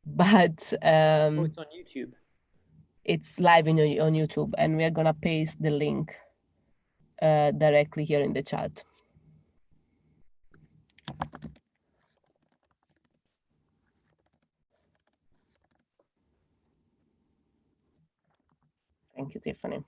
but Oh, it's on YouTube. it's live on YouTube, and we are gonna paste the link directly here in the chat. Thank you, Tiffany.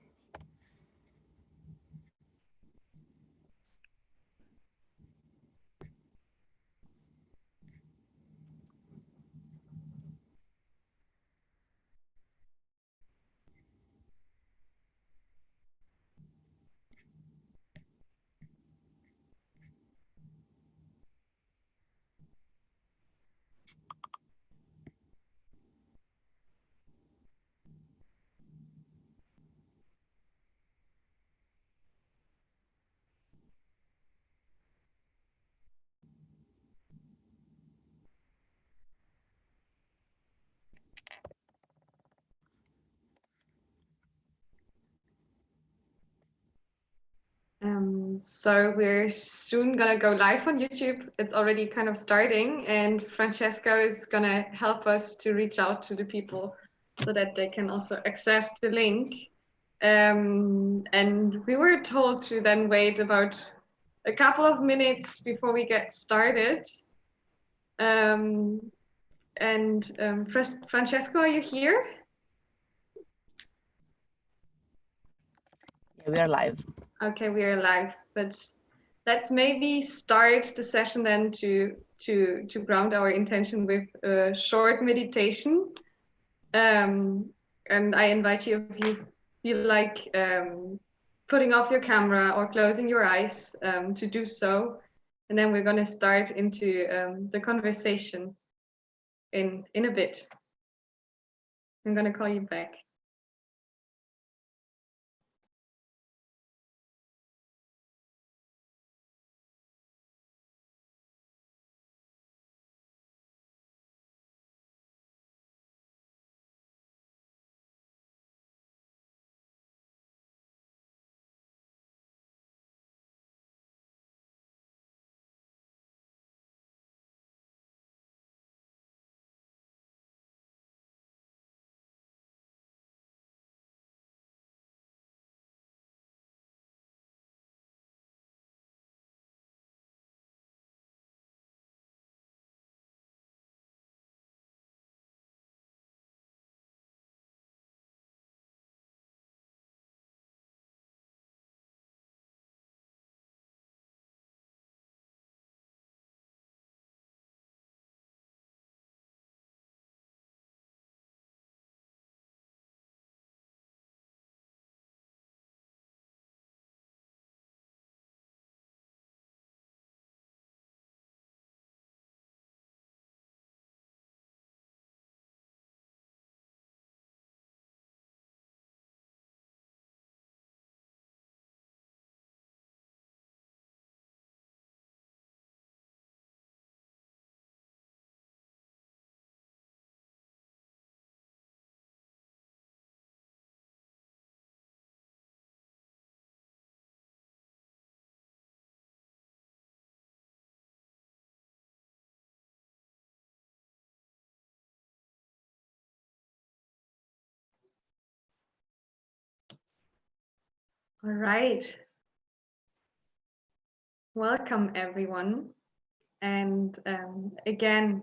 So we're soon gonna go live on YouTube. It's already kind of starting, and Francesco is gonna help us to reach out to the people so that they can also access the link. And we were told to then wait about a couple of minutes before we get started. Francesco, are you here? Yeah, we are live. Okay, we are live, but let's maybe start the session then to ground our intention with a short meditation. And I invite you, if you feel like putting off your camera or closing your eyes, to do so. And then we're going to start into the conversation in a bit. I'm going to call you back. All right. Welcome, everyone. And again,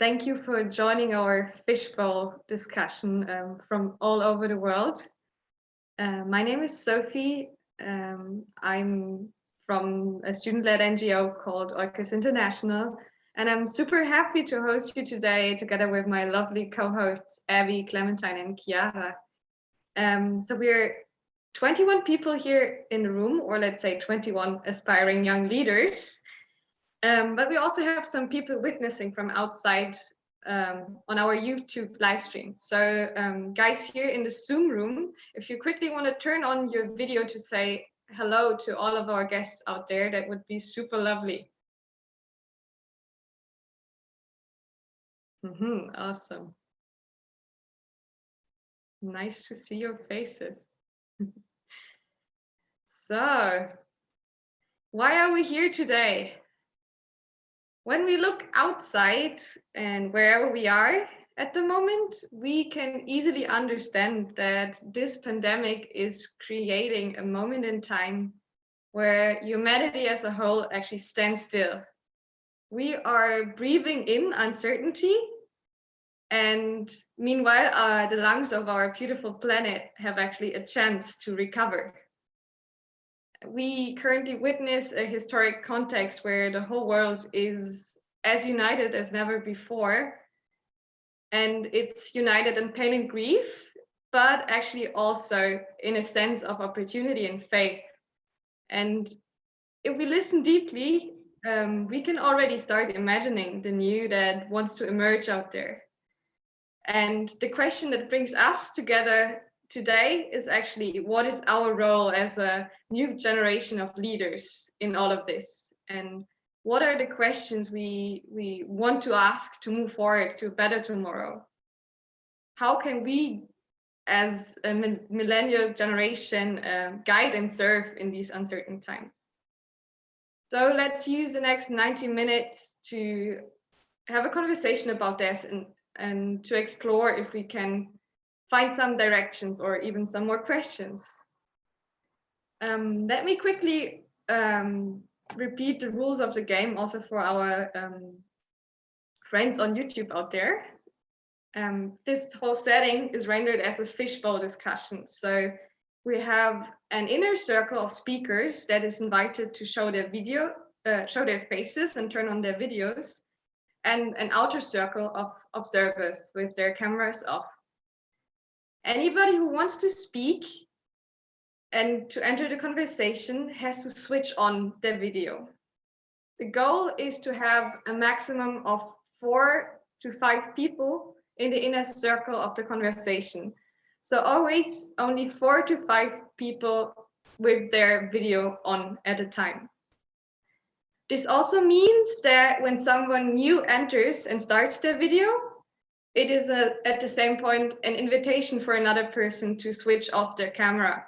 thank you for joining our fishbowl discussion from all over the world. My name is Sophie. I'm from a student-led NGO called Orcus International, and I'm super happy to host you today together with my lovely co-hosts, Abby, Clementine, and Chiara. So we're 21 people here in the room, or let's say 21 aspiring young leaders. But we also have some people witnessing from outside on our YouTube live stream. So guys here in the Zoom room, if you quickly want to turn on your video to say hello to all of our guests out there, that would be super lovely. Awesome. Nice to see your faces. So, why are we here today? When we look outside and wherever we are, At the moment, we can easily understand that this pandemic is creating a moment in time where humanity as a whole actually stands still. We are breathing in uncertainty, and meanwhile, the lungs of our beautiful planet have actually a chance to recover. We currently witness a historic context where the whole world is as united as never before. And it's united in pain and grief, but actually also in a sense of opportunity and faith. And if we listen deeply, we can already start imagining the new that wants to emerge out there. And the question that brings us together today is actually, what is our role as a new generation of leaders in all of this? And what are the questions we want to ask to move forward to a better tomorrow? How can we, as a millennial generation, guide and serve in these uncertain times? So let's use the next 90 minutes to have a conversation about this and to explore if we can find some directions or even some more questions. Let me quickly repeat the rules of the game also for our friends on YouTube out there. This whole setting is rendered as a fishbowl discussion. So we have an inner circle of speakers that is invited to show their video, show their faces and turn on their videos, and an outer circle of observers with their cameras off. Anybody who wants to speak and to enter the conversation has to switch on their video. The goal is to have a maximum of 4 to 5 people in the inner circle of the conversation. So always only 4 to 5 people with their video on at a time. This also means that when someone new enters and starts their video, it is at the same point an invitation for another person to switch off their camera.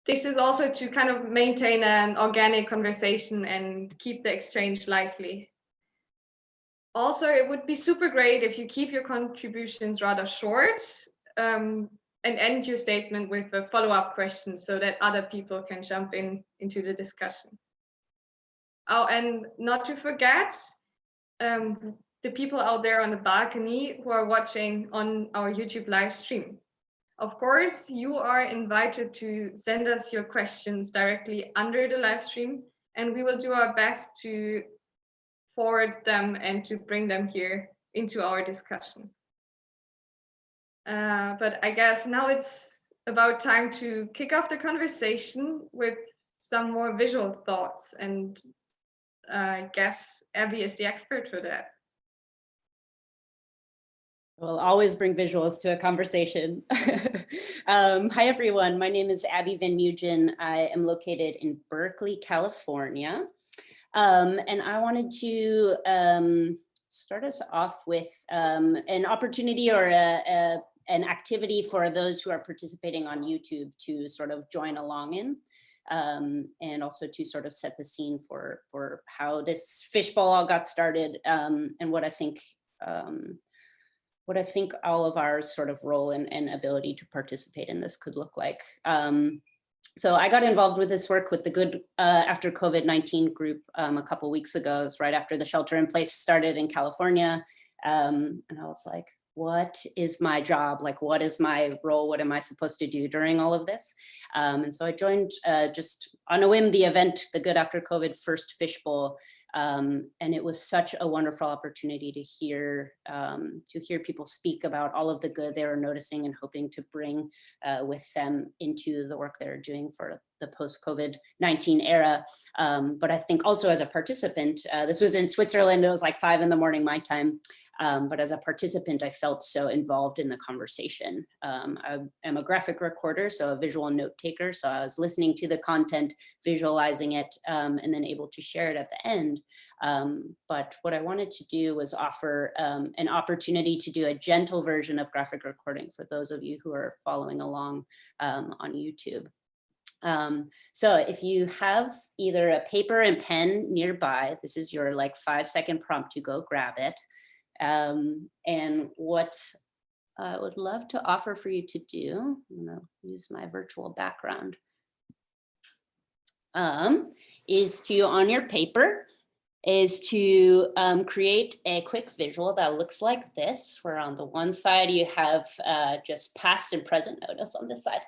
This is also to kind of maintain an organic conversation and keep the exchange lively. Also, it would be super great if you keep your contributions rather short and end your statement with a follow-up question so that other people can jump into the discussion. Oh, and not to forget, the people out there on the balcony who are watching on our YouTube live stream. Of course, you are invited to send us your questions directly under the live stream, and we will do our best to forward them and to bring them here into our discussion. But I guess now it's about time to kick off the conversation with some more visual thoughts, and I guess Abby is the expert for that. We'll always bring visuals to a conversation. Hi, everyone. My name is Abby Van Mugen. I am located in Berkeley, California. And I wanted to start us off with an opportunity or an activity for those who are participating on YouTube to sort of join along in. And also to sort of set the scene for how this fishbowl all got started, and what I think all of our sort of role and ability to participate in this could look like. So I got involved with this work with the Good After COVID-19 group a couple weeks ago. It was right after the shelter in place started in California. And I was like, what is my job? Like, what is my role? What am I supposed to do during all of this? And so I joined just on a whim the event, the Good After COVID First Fishbowl. And it was such a wonderful opportunity to hear people speak about all of the good they were noticing and hoping to bring with them into the work they're doing for the post-COVID-19 era. But I think also as a participant, this was in Switzerland, it was like 5 a.m. my time. But as a participant, I felt so involved in the conversation. I am a graphic recorder, so a visual note taker. So I was listening to the content, visualizing it, and then able to share it at the end. But what I wanted to do was offer an opportunity to do a gentle version of graphic recording for those of you who are following along on YouTube. So if you have either a paper and pen nearby, this is your like 5-second prompt to go grab it. And what I would love to offer for you to do, I'm going to use my virtual background, is to, on your paper, is to create a quick visual that looks like this, where on the one side you have just past and present. Notice on this side,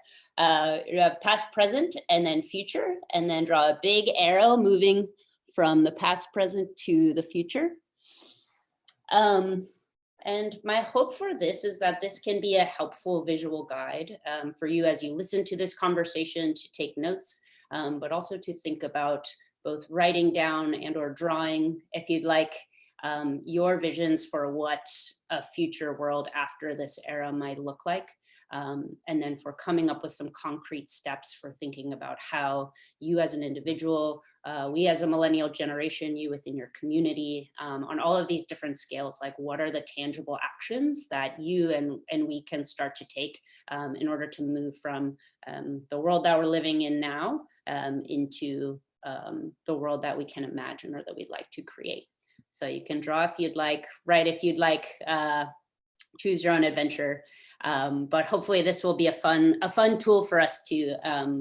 you have past, present, and then future, and then draw a big arrow moving from the past, present to the future. And my hope for this is that this can be a helpful visual guide for you as you listen to this conversation, to take notes, but also to think about both writing down and or drawing, if you'd like, your visions for what a future world after this era might look like. And then for coming up with some concrete steps for thinking about how you as an individual, we as a millennial generation, you within your community, on all of these different scales, like what are the tangible actions that you and we can start to take in order to move from the world that we're living in now into the world that we can imagine or that we'd like to create. So you can draw if you'd like, write if you'd like, choose your own adventure. But hopefully this will be a fun tool for us to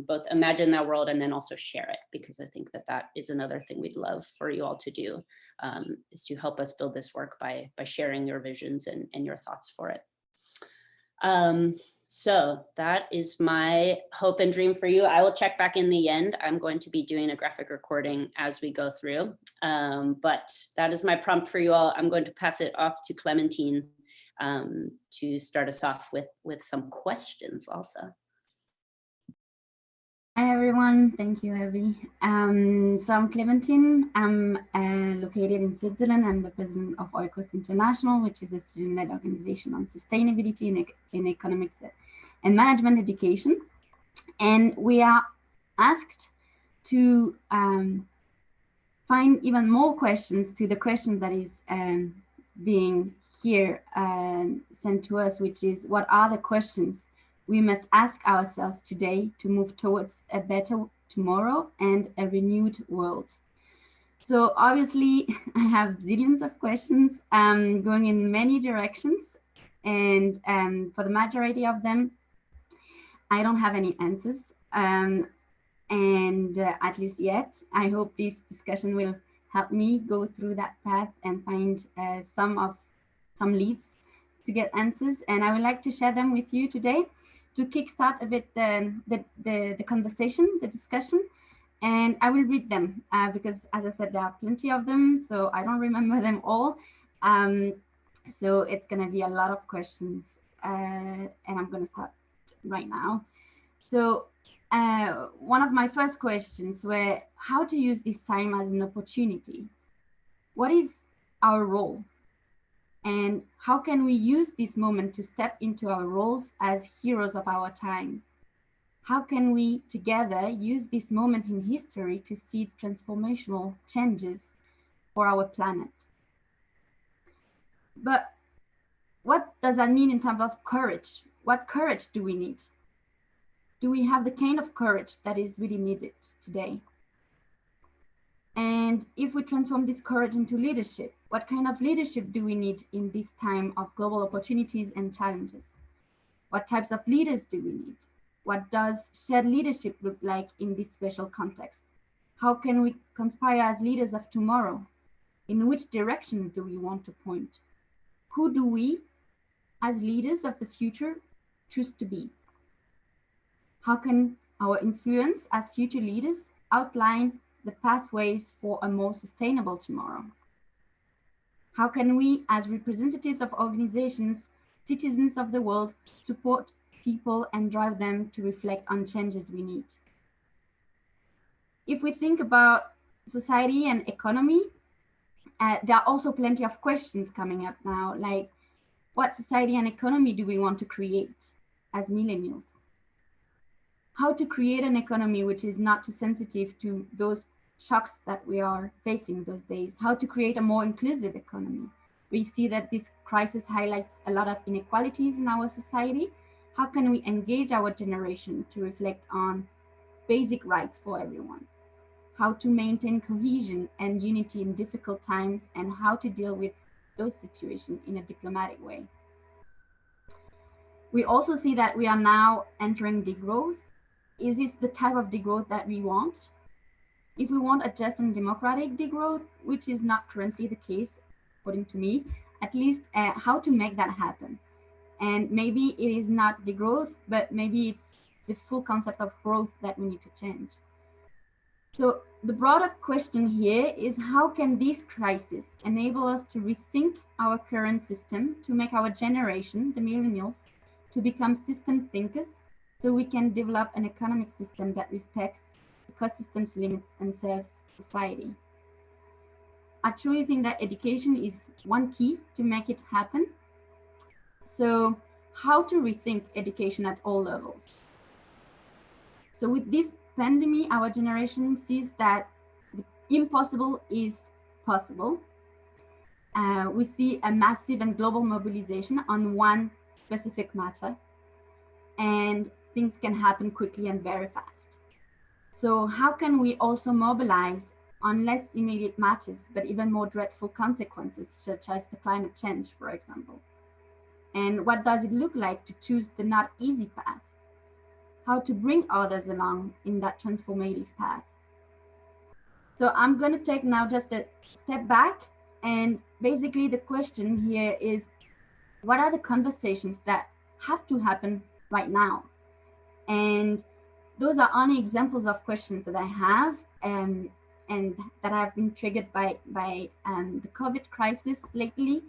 both imagine that world and then also share it, because I think that that is another thing we'd love for you all to do, is to help us build this work by sharing your visions and your thoughts for it. So that is my hope and dream for you. I will check back in the end. I'm going to be doing a graphic recording as we go through, but that is my prompt for you all. I'm going to pass it off to Clementine to start us off with some questions also. Hi everyone, thank you, Evie. So I'm Clementine. I'm located in Switzerland. I'm the president of Oikos International, which is a student-led organization on sustainability in economics and management education. And we are asked to find even more questions to the question that is being here sent to us, which is, what are the questions we must ask ourselves today to move towards a better tomorrow and a renewed world? So obviously I have zillions of questions going in many directions, and for the majority of them, I don't have any answers. At least yet, I hope this discussion will help me go through that path and find some leads to get answers. And I would like to share them with you today to kickstart a bit the conversation, the discussion. And I will read them because, as I said, there are plenty of them, so I don't remember them all. So it's going to be a lot of questions, and I'm going to start right now. So one of my first questions were how to use this time as an opportunity. What is our role? And how can we use this moment to step into our roles as heroes of our time? How can we together use this moment in history to see transformational changes for our planet? But what does that mean in terms of courage? What courage do we need? Do we have the kind of courage that is really needed today? And if we transform this courage into leadership, what kind of leadership do we need in this time of global opportunities and challenges? What types of leaders do we need? What does shared leadership look like in this special context? How can we conspire as leaders of tomorrow? In which direction do we want to point? Who do we, as leaders of the future, choose to be? How can our influence as future leaders outline the pathways for a more sustainable tomorrow? How can we, as representatives of organizations, citizens of the world, support people and drive them to reflect on changes we need? If we think about society and economy, there are also plenty of questions coming up now, like what society and economy do we want to create as millennials? How to create an economy which is not too sensitive to those shocks that we are facing those days? How to create a more inclusive economy? We see that this crisis highlights a lot of inequalities in our society. How can we engage our generation to reflect on basic rights for everyone? How to maintain cohesion and unity in difficult times, and how to deal with those situations in a diplomatic way. We also see that we are now entering degrowth. Is this the type of degrowth that we want? If we want a just and democratic degrowth, which is not currently the case, according to me, at least how to make that happen. And maybe it is not degrowth, but maybe it's the full concept of growth that we need to change. So the broader question here is, how can this crisis enable us to rethink our current system, to make our generation, the millennials, to become system thinkers, so we can develop an economic system that respects ecosystem's limits and serves society? I truly think that education is one key to make it happen. So how to rethink education at all levels? So with this pandemic, our generation sees that the impossible is possible. We see a massive and global mobilization on one specific matter, and things can happen quickly and very fast. So how can we also mobilize on less immediate matters, but even more dreadful consequences, such as the climate change, for example? And what does it look like to choose the not easy path? How to bring others along in that transformative path? So I'm going to take now just a step back, and basically the question here is, what are the conversations that have to happen right now? And those are only examples of questions that I have and that have been triggered by the COVID crisis lately.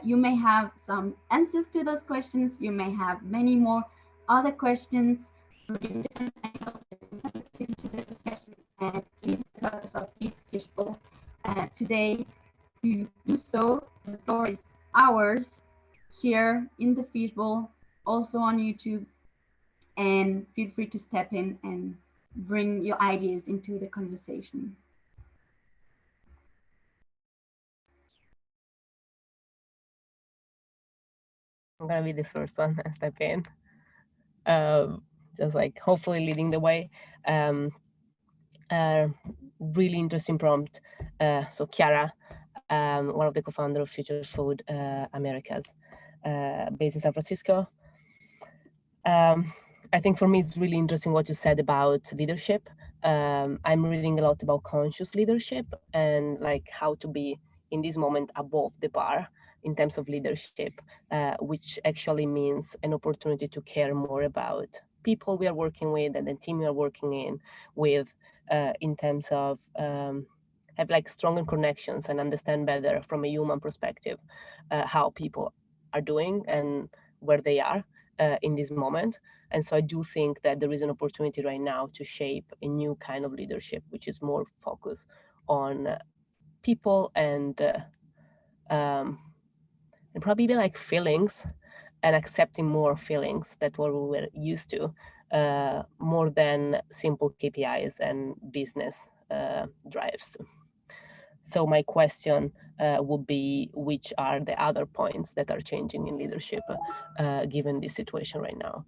You may have some answers to those questions. You may have many more other questions from different angles into the discussion. And it is the purpose of this fishbowl today to do so. The floor is ours here in the fishbowl, also on YouTube. And feel free to step in and bring your ideas into the conversation. I'm gonna be the first one to step in. Just like hopefully leading the way. Really interesting prompt. So Chiara, one of the co-founder of Future Food Americas, based in San Francisco. I think for me, it's really interesting what you said about leadership. I'm reading a lot about conscious leadership and like how to be in this moment above the bar in terms of leadership, which actually means an opportunity to care more about people we are working with and the team we are working with in terms of have like stronger connections and understand better from a human perspective how people are doing and where they are in this moment. And so I do think that there is an opportunity right now to shape a new kind of leadership, which is more focused on people and probably even like feelings and accepting more feelings that what we were used to, more than simple KPIs and business drives. So my question would be, which are the other points that are changing in leadership given this situation right now?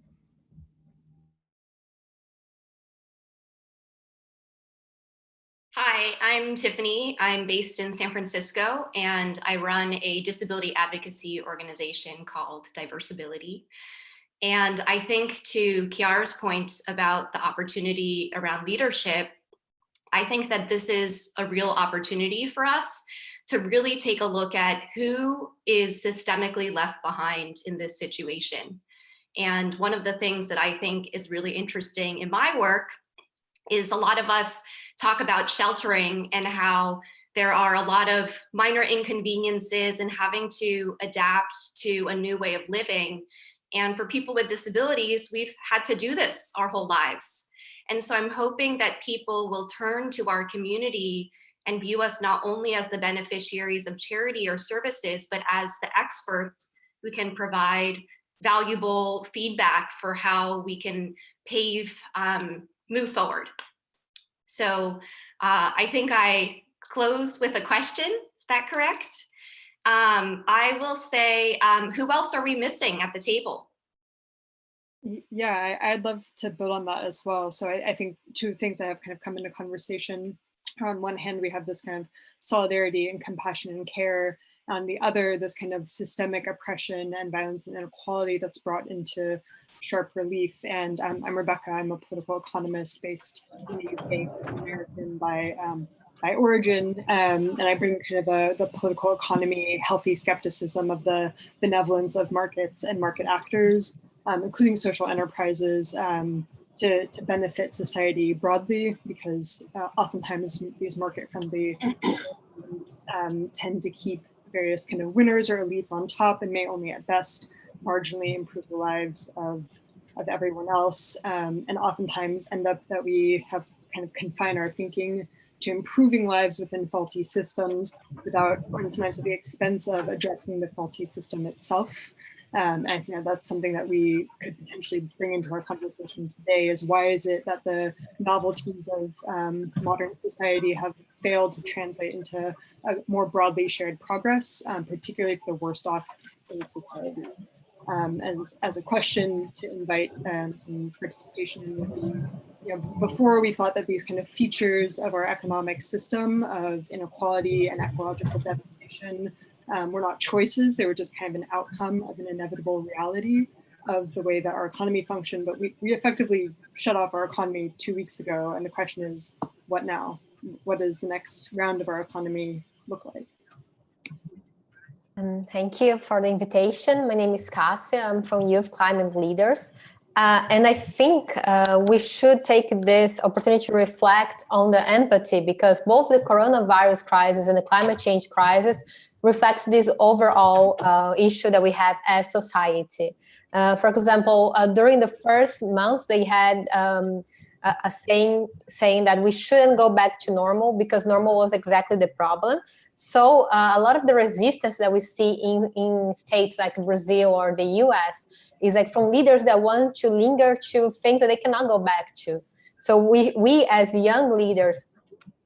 Hi, I'm Tiffany. I'm based in San Francisco, and I run a disability advocacy organization called Diversability. And I think to Chiara's point about the opportunity around leadership, I think that this is a real opportunity for us to really take a look at who is systemically left behind in this situation. And one of the things that I think is really interesting in my work is a lot of us talk about sheltering and how there are a lot of minor inconveniences and having to adapt to a new way of living. And for people with disabilities, we've had to do this our whole lives. And so I'm hoping that people will turn to our community and view us not only as the beneficiaries of charity or services, but as the experts who can provide valuable feedback for how we can move forward. So I think I closed with a question. Is that correct? I will say, who else are we missing at the table? Yeah, I'd love to build on that as well. So I think two things that have kind of come into conversation on one hand, we have this kind of solidarity and compassion and care. On the other, this kind of systemic oppression and violence and inequality that's brought into sharp relief. And I'm Rebecca. I'm a political economist based in the UK, American by origin, and I bring kind of the political economy, healthy skepticism of the benevolence of markets and market actors, including social enterprises, to benefit society broadly, because oftentimes these market-friendly tend to keep various kind of winners or elites on top and may only at best marginally improve the lives of everyone else, and oftentimes end up that we have kind of confined our thinking to improving lives within faulty systems without, and sometimes at the expense of addressing the faulty system itself. And I think that's something that we could potentially bring into our conversation today, is why is it that the novelties of modern society have failed to translate into a more broadly shared progress, particularly for the worst off in society. As a question to invite some participation would be, before we thought that these kind of features of our economic system of inequality and ecological devastation were not choices, they were just kind of an outcome of an inevitable reality of the way that our economy functioned. But we effectively shut off our economy 2 weeks ago. And the question is, what now? What does the next round of our economy look like? Thank you for the invitation. My name is Cassia. I'm from Youth Climate Leaders. And I think we should take this opportunity to reflect on the empathy, because both the coronavirus crisis and the climate change crisis reflects this overall issue that we have as society. For example, during the first months, they had a saying that we shouldn't go back to normal because normal was exactly the problem. So a lot of the resistance that we see in states like Brazil or the US is like from leaders that want to linger to things that they cannot go back to. So we as young leaders,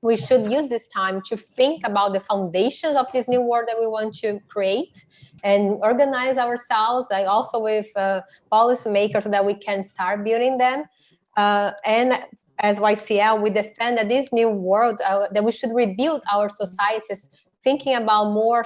we should use this time to think about the foundations of this new world that we want to create and organize ourselves, like also with policymakers so that we can start building them. And as YCL, we defend that this new world, that we should rebuild our societies, thinking more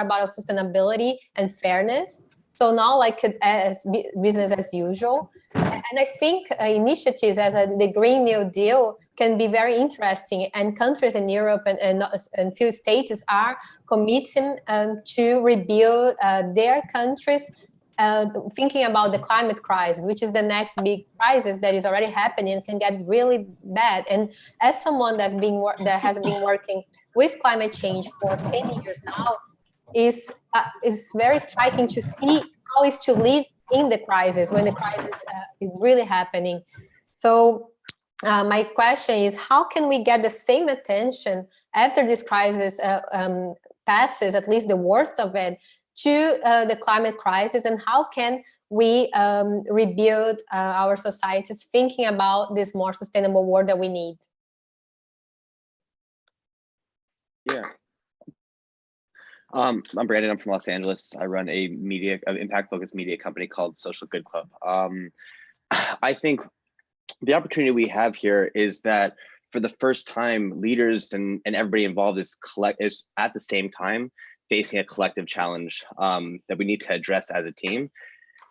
about sustainability and fairness. So now, like as business as usual. And I think initiatives as the Green New Deal can be very interesting, and countries in Europe and few states are committing to rebuild their countries, thinking about the climate crisis, which is the next big crisis that is already happening and can get really bad. And as someone that has been working with climate change for 10 years now, is very striking to see how is to live in the crisis when the crisis is really happening. So my question is, how can we get the same attention after this crisis passes, at least the worst of it, to the climate crisis, and how can we rebuild our societies thinking about this more sustainable world that we need? Yeah. I'm Brandon. I'm from Los Angeles. I run a impact-focused media company called Social Good Club. I think the opportunity we have here is that for the first time, leaders and everybody involved is at the same time facing a collective challenge that we need to address as a team.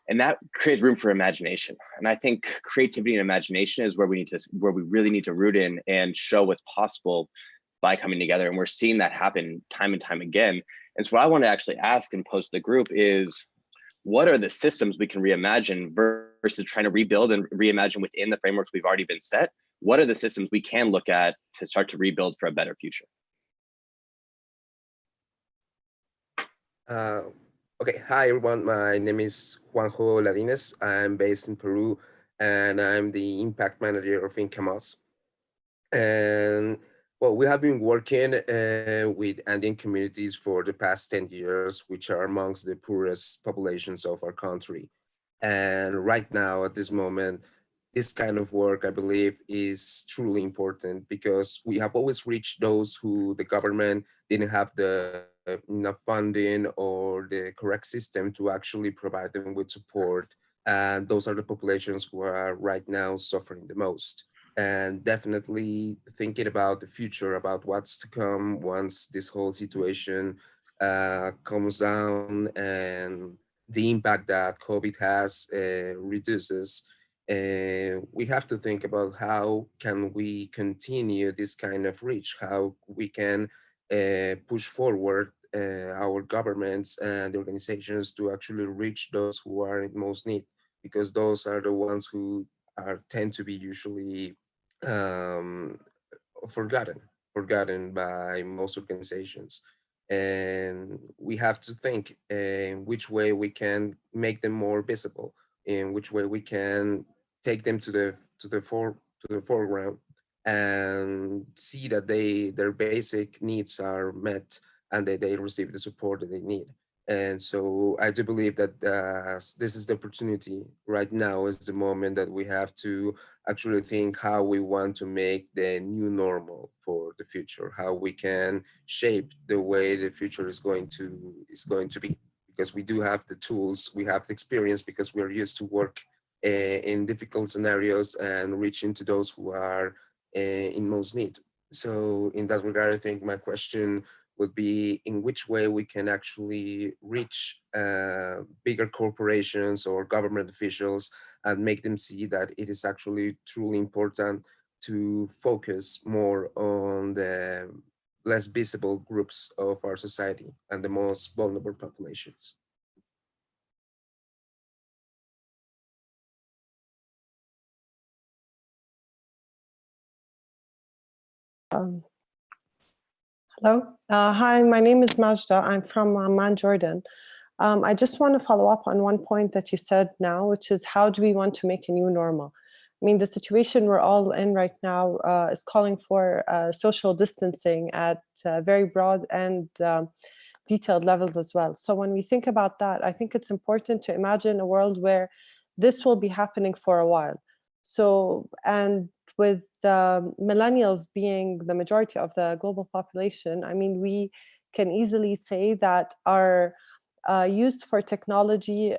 And that creates room for imagination. And I think creativity and imagination is where we really need to root in and show what's possible by coming together. And we're seeing that happen time and time again. And so what I want to actually ask and pose to the group is, what are the systems we can reimagine versus trying to rebuild and reimagine within the frameworks we've already been set? What are the systems we can look at to start to rebuild for a better future? Okay, hi everyone. My name is Juanjo Ladines. I'm based in Peru, and I'm the impact manager of Incamos. And well, we have been working with Andean communities for the past 10 years, which are amongst the poorest populations of our country. And right now, at this moment, this kind of work, I believe, is truly important because we have always reached those who the government didn't have the enough funding or the correct system to actually provide them with support. And those are the populations who are right now suffering the most. and definitely thinking about the future, about what's to come once this whole situation comes down and the impact that COVID has reduces. We have to think about how can we continue this kind of reach, how we can push forward our governments and organizations to actually reach those who are in most need, because those are the ones who tend to be usually um, forgotten, forgotten by most organizations. And we have to think in which way we can make them more visible, in which way we can take them to the foreground and see that their basic needs are met and that they receive the support that they need. And so I do believe that this is the opportunity right now, is the moment that we have to actually think how we want to make the new normal for the future, how we can shape the way the future is going to be. Because we do have the tools, we have the experience, because we're used to work in difficult scenarios and reaching to those who are in most need. So in that regard, I think my question would be in which way we can actually reach bigger corporations or government officials and make them see that it is actually truly important to focus more on the less visible groups of our society and the most vulnerable populations. Hello. Hi, my name is Majda. I'm from Amman, Jordan. I just want to follow up on one point that you said now, which is how do we want to make a new normal? I mean, the situation we're all in right now is calling for social distancing at very broad and detailed levels as well. So when we think about that, I think it's important to imagine a world where this will be happening for a while. So, and with millennials being the majority of the global population, I mean, we can easily say that our use for technology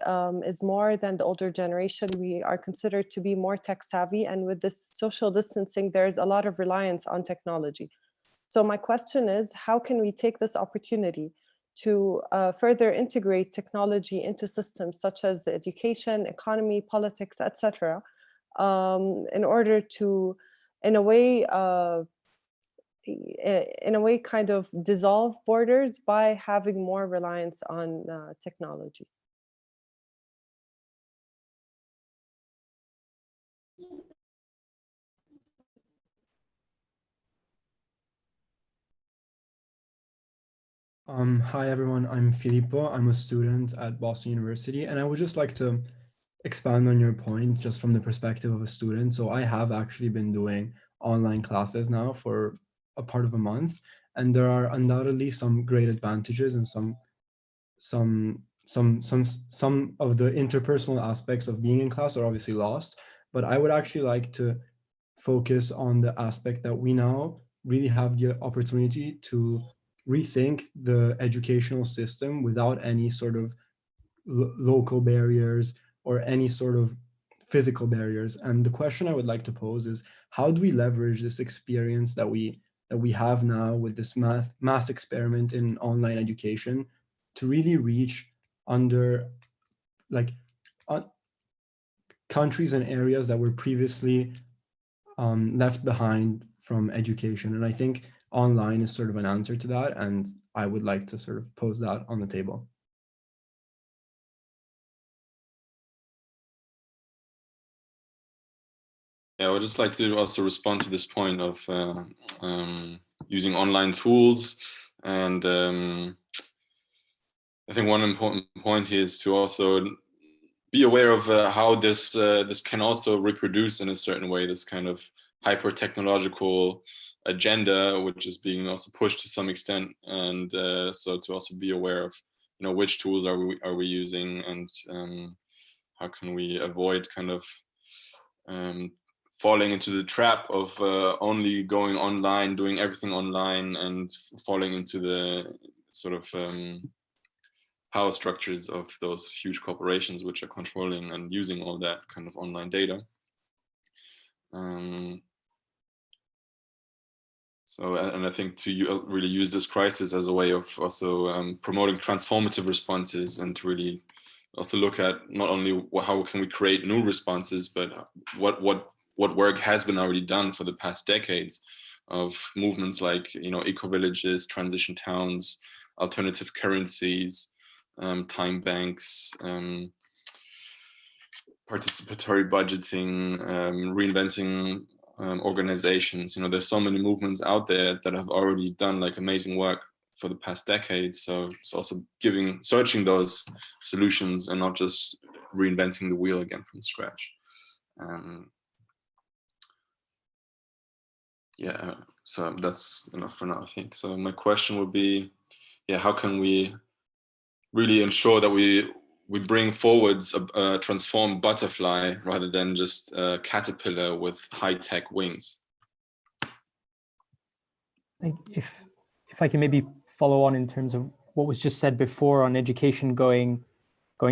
is more than the older generation. We are considered to be more tech savvy, and with this social distancing, there's a lot of reliance on technology. So my question is, how can we take this opportunity to further integrate technology into systems such as the education, economy, politics, etc., in order to, in a way, kind of dissolve borders by having more reliance on technology? Hi everyone, I'm Filippo. I'm a student at Boston University, and I would just like to expand on your point just from the perspective of a student. So I have actually been doing online classes now for a part of a month, and there are undoubtedly some great advantages and some of the interpersonal aspects of being in class are obviously lost. But I would actually like to focus on the aspect that we now really have the opportunity to rethink the educational system without any sort of local barriers or any sort of physical barriers. And the question I would like to pose is, how do we leverage this experience that we have now with this mass experiment in online education to really reach under like countries and areas that were previously left behind from education? And I think online is sort of an answer to that, and I would like to sort of pose that on the table. Yeah, I would just like to also respond to this point of using online tools. And I think one important point here is to also be aware of how this can also reproduce in a certain way, this kind of hyper-technological agenda, which is being also pushed to some extent. And so to also be aware of, which tools are we using, and how can we avoid kind of falling into the trap of only going online, doing everything online, and falling into the sort of power structures of those huge corporations which are controlling and using all that kind of online data. So, and I think to really use this crisis as a way of also promoting transformative responses, and to really also look at not only how can we create new responses, but what work has been already done for the past decades of movements like, eco-villages, transition towns, alternative currencies, time banks, participatory budgeting, reinventing organizations. There's so many movements out there that have already done like amazing work for the past decades. So it's also searching those solutions and not just reinventing the wheel again from scratch. Yeah, so that's enough for now, I think. So my question would be, how can we really ensure that we bring forwards a transformed butterfly rather than just a caterpillar with high-tech wings? If I can maybe follow on in terms of what was just said before on education going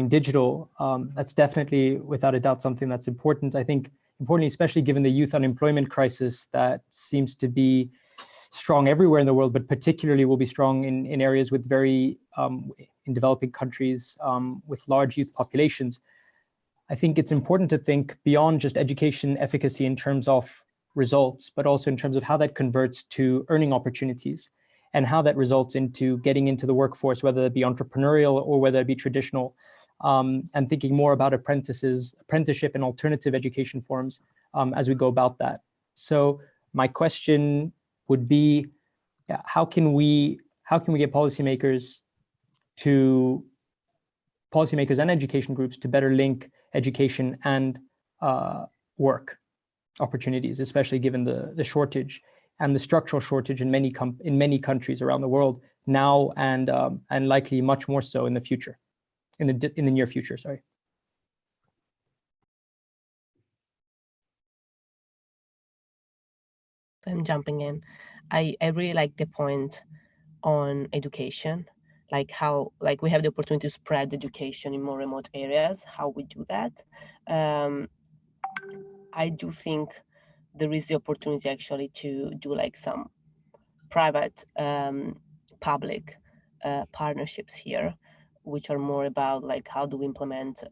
digital, that's definitely without a doubt something that's important. I think importantly, especially given the youth unemployment crisis that seems to be strong everywhere in the world, but particularly will be strong in areas with very, in developing countries with large youth populations. I think it's important to think beyond just education efficacy in terms of results, but also in terms of how that converts to earning opportunities and how that results into getting into the workforce, whether it be entrepreneurial or whether it be traditional, and thinking more about apprenticeship and alternative education forms as we go about that. So my question would be, how can we get policymakers and education groups to better link education and work opportunities, especially given the shortage and the structural shortage in many countries around the world now, and likely much more so in the future, in the near future. Sorry. I'm jumping in. I really like the point on education, like how we have the opportunity to spread education in more remote areas, how we do that. I do think there is the opportunity actually to do like some private public partnerships here, which are more about like how do we implement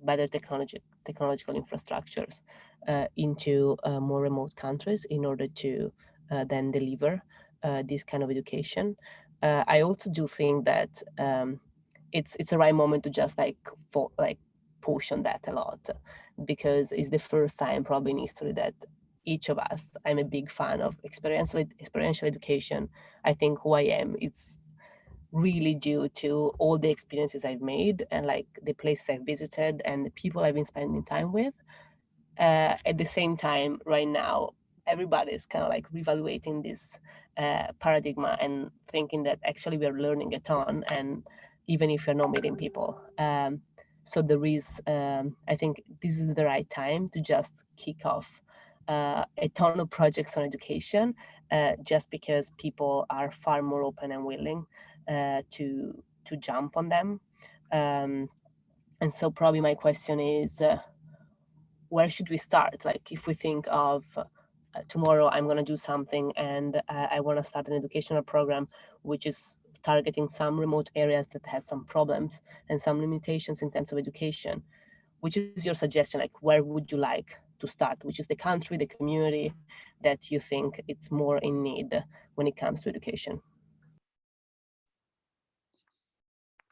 better technological infrastructures into more remote countries in order to then deliver this kind of education. I also do think that it's the right moment to just push on that a lot, because it's the first time probably in history that each of us, I'm a big fan of experiential education. I think who I am, it's really due to all the experiences I've made and like the places I've visited and the people I've been spending time with. At the same time, right now, everybody's kind of like reevaluating this paradigm and thinking that actually we are learning a ton, and even if you're not meeting people. So there is, I think this is the right time to just kick off a ton of projects on education, just because people are far more open and willing to jump on them. And so probably my question is, where should we start? Like if we think of tomorrow I'm going to do something and I want to start an educational program which is targeting some remote areas that have some problems and some limitations in terms of education, which is your suggestion? Like where would you like to start? Which is the country, the community that you think it's more in need when it comes to education?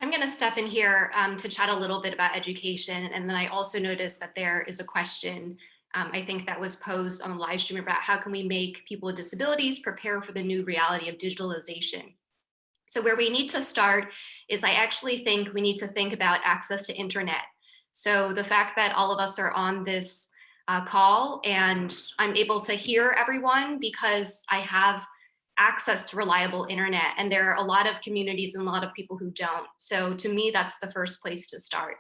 I'm going to step in here to chat a little bit about education. And then I also noticed that there is a question, I think that was posed on the live stream about how can we make people with disabilities prepare for the new reality of digitalization. So where we need to start is I actually think we need to think about access to internet. So the fact that all of us are on this call and I'm able to hear everyone because I have access to reliable internet, and there are a lot of communities and a lot of people who don't. So to me, that's the first place to start.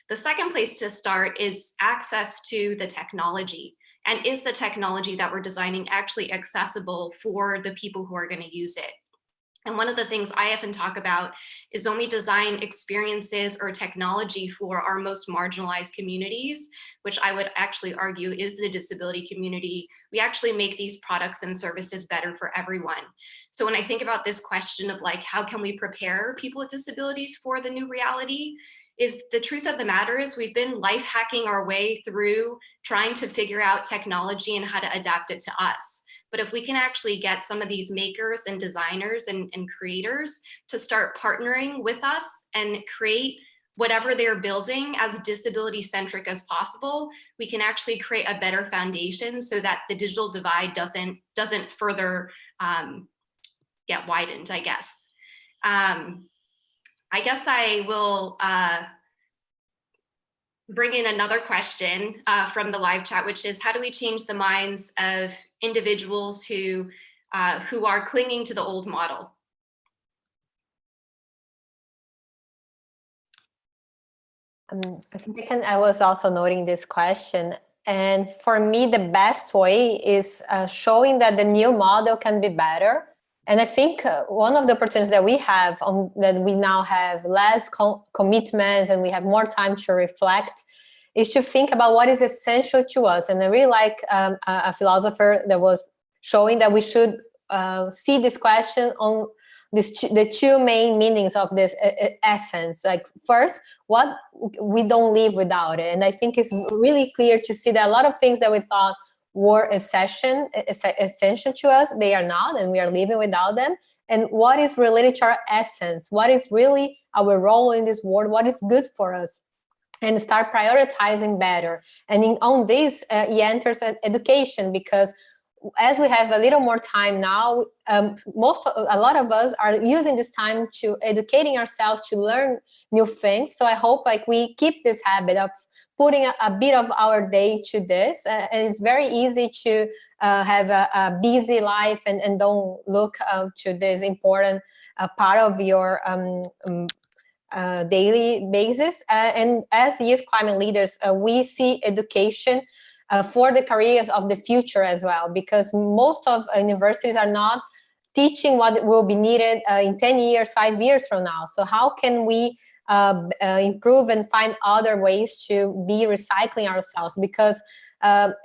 The second place to start is access to the technology. And is the technology that we're designing actually accessible for the people who are going to use it? And one of the things I often talk about is when we design experiences or technology for our most marginalized communities, which I would actually argue is the disability community, we actually make these products and services better for everyone. So when I think about this question of like, how can we prepare people with disabilities for the new reality, is the truth of the matter is we've been life hacking our way through trying to figure out technology and how to adapt it to us. But if we can actually get some of these makers and designers and creators to start partnering with us and create whatever they're building as disability centric as possible, we can actually create a better foundation so that the digital divide doesn't further get widened, I guess. I guess I will bring in another question from the live chat, which is how do we change the minds of individuals who are clinging to the old model? I think I was also noting this question. And for me, the best way is showing that the new model can be better. And I think one of the opportunities that we have, that we now have less commitments and we have more time to reflect, is to think about what is essential to us. And I really like a philosopher that was showing that we should see this question on the two main meanings of this essence. Like first, what we don't live without it. And I think it's really clear to see that a lot of things that we thought were essential to us, they are not, and we are living without them. And what is related to our essence, what is really our role in this world, what is good for us, and start prioritizing better. And on this, he enters education, because as we have a little more time now, a lot of us are using this time to educating ourselves, to learn new things. So I hope like we keep this habit of putting a bit of our day to this. And it's very easy to have a busy life and don't look to this important part of your daily basis. And as youth climate leaders, we see education for the careers of the future as well, because most of universities are not teaching what will be needed in 10 years, 5 years from now. So how can we improve and find other ways to be recycling ourselves? Because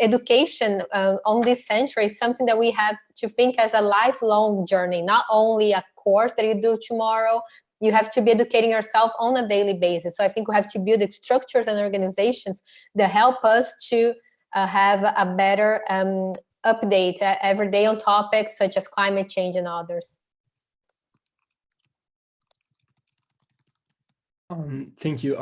education on this century is something that we have to think as a lifelong journey, not only a course that you do tomorrow. You have to be educating yourself on a daily basis. So I think we have to build structures and organizations that help us to have a better update every day on topics such as climate change and others. Thank you.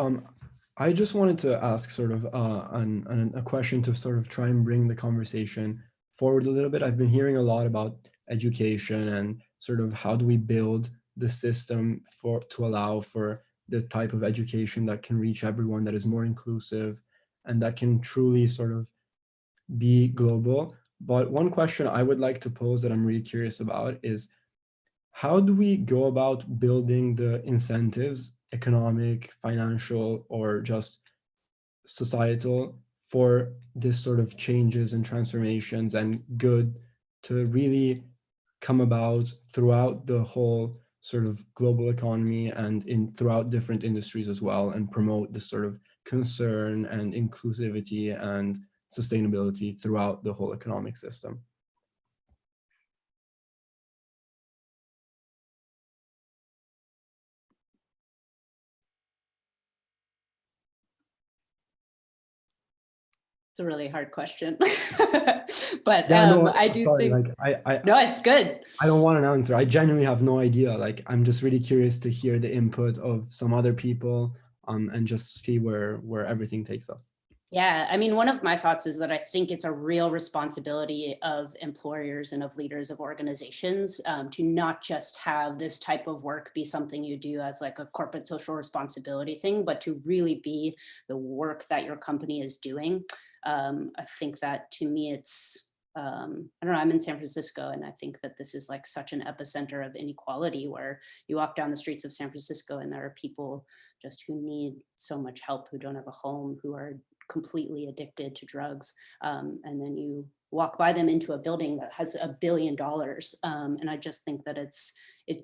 I just wanted to ask sort of a question to sort of try and bring the conversation forward a little bit. I've been hearing a lot about education and sort of how do we build the system to allow for the type of education that can reach everyone, that is more inclusive, and that can truly sort of be global. But one question I would like to pose that I'm really curious about is, how do we go about building the incentives, economic, financial, or just societal, for this sort of changes and transformations and good to really come about throughout the whole sort of global economy and throughout different industries as well, and promote this sort of concern and inclusivity and sustainability throughout the whole economic system? It's a really hard question, but yeah, no, I do sorry, think like no, it's good. I don't want an answer. I genuinely have no idea. Like, I'm just really curious to hear the input of some other people, and just see where everything takes us. Yeah, I mean, one of my thoughts is that I think it's a real responsibility of employers and of leaders of organizations to not just have this type of work be something you do as like a corporate social responsibility thing, but to really be the work that your company is doing. I think that to me, it's, I don't know, I'm in San Francisco, and I think that this is like such an epicenter of inequality, where you walk down the streets of San Francisco and there are people just who need so much help, who don't have a home, who are completely addicted to drugs. And then you walk by them into a building that has $1 billion. And I just think that it's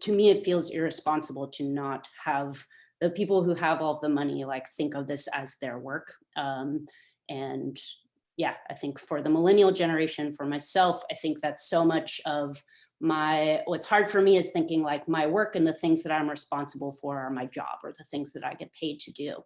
to me, it feels irresponsible to not have the people who have all the money like think of this as their work. And yeah, I think for the millennial generation, for myself, I think that so much of what's hard for me is thinking like my work and the things that I'm responsible for are my job or the things that I get paid to do.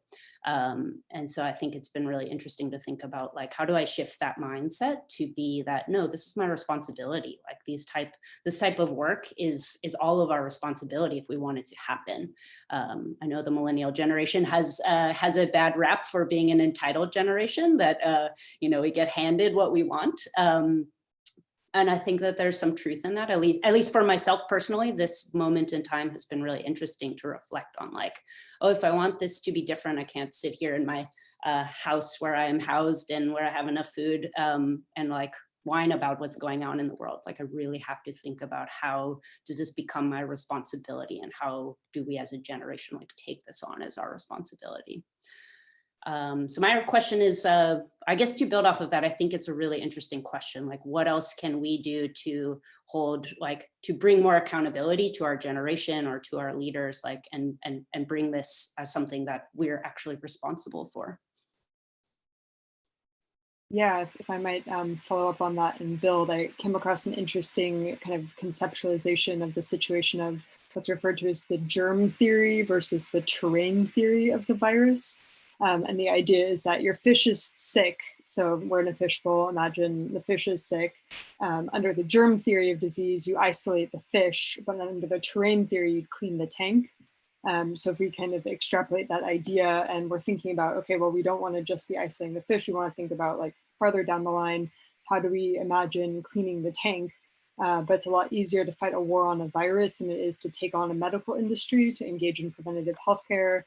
And so I think it's been really interesting to think about like, how do I shift that mindset to be that, no, this is my responsibility. Like this type of work is all of our responsibility if we want it to happen. I know the millennial generation has a bad rap for being an entitled generation that, we get handed what we want. And I think that there's some truth in that, at least for myself personally. This moment in time has been really interesting to reflect on like, oh, if I want this to be different, I can't sit here in my house where I am housed and where I have enough food and like whine about what's going on in the world. Like I really have to think about how does this become my responsibility and how do we as a generation like take this on as our responsibility. So my question is, I guess to build off of that, I think it's a really interesting question. Like, what else can we do to to bring more accountability to our generation or to our leaders, like, and bring this as something that we're actually responsible for? Yeah, if I might follow up on that and build, I came across an interesting kind of conceptualization of the situation of what's referred to as the germ theory versus the terrain theory of the virus. And the idea is that your fish is sick. So we're in a fishbowl, imagine the fish is sick. Under the germ theory of disease, you isolate the fish, but under the terrain theory, you'd clean the tank. So if we kind of extrapolate that idea and we're thinking about, okay, well, we don't want to just be isolating the fish. We want to think about like farther down the line, how do we imagine cleaning the tank? But it's a lot easier to fight a war on a virus than it is to take on a medical industry, to engage in preventative healthcare.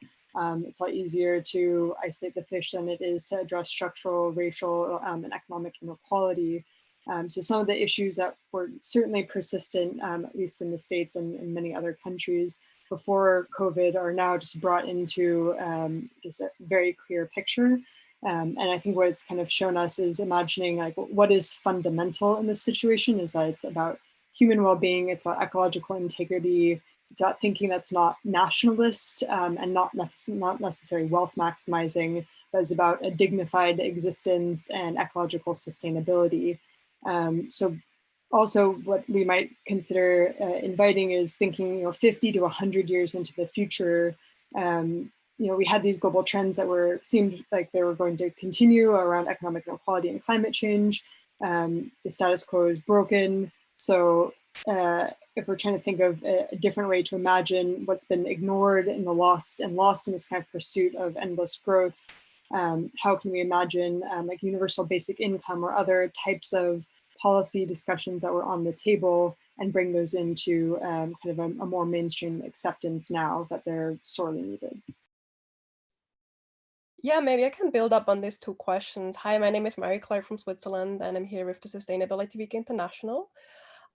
It's a lot easier to isolate the fish than it is to address structural, racial, and economic inequality. So some of the issues that were certainly persistent, at least in the States and in many other countries before COVID, are now just brought into just a very clear picture. And I think what it's kind of shown us is imagining like what is fundamental in this situation is that it's about human well-being, it's about ecological integrity, it's about thinking that's not nationalist and not necessarily wealth maximizing, but it's about a dignified existence and ecological sustainability. So also what we might consider inviting is thinking 50 to 100 years into the future. We had these global trends that seemed like they were going to continue around economic inequality and climate change. The status quo is broken. So if we're trying to think of a different way to imagine what's been ignored and lost in this kind of pursuit of endless growth, how can we imagine like universal basic income or other types of policy discussions that were on the table and bring those into kind of a more mainstream acceptance now that they're sorely needed. Yeah, maybe I can build up on these two questions. Hi, my name is Marie-Claire from Switzerland, and I'm here with the Sustainability Week International.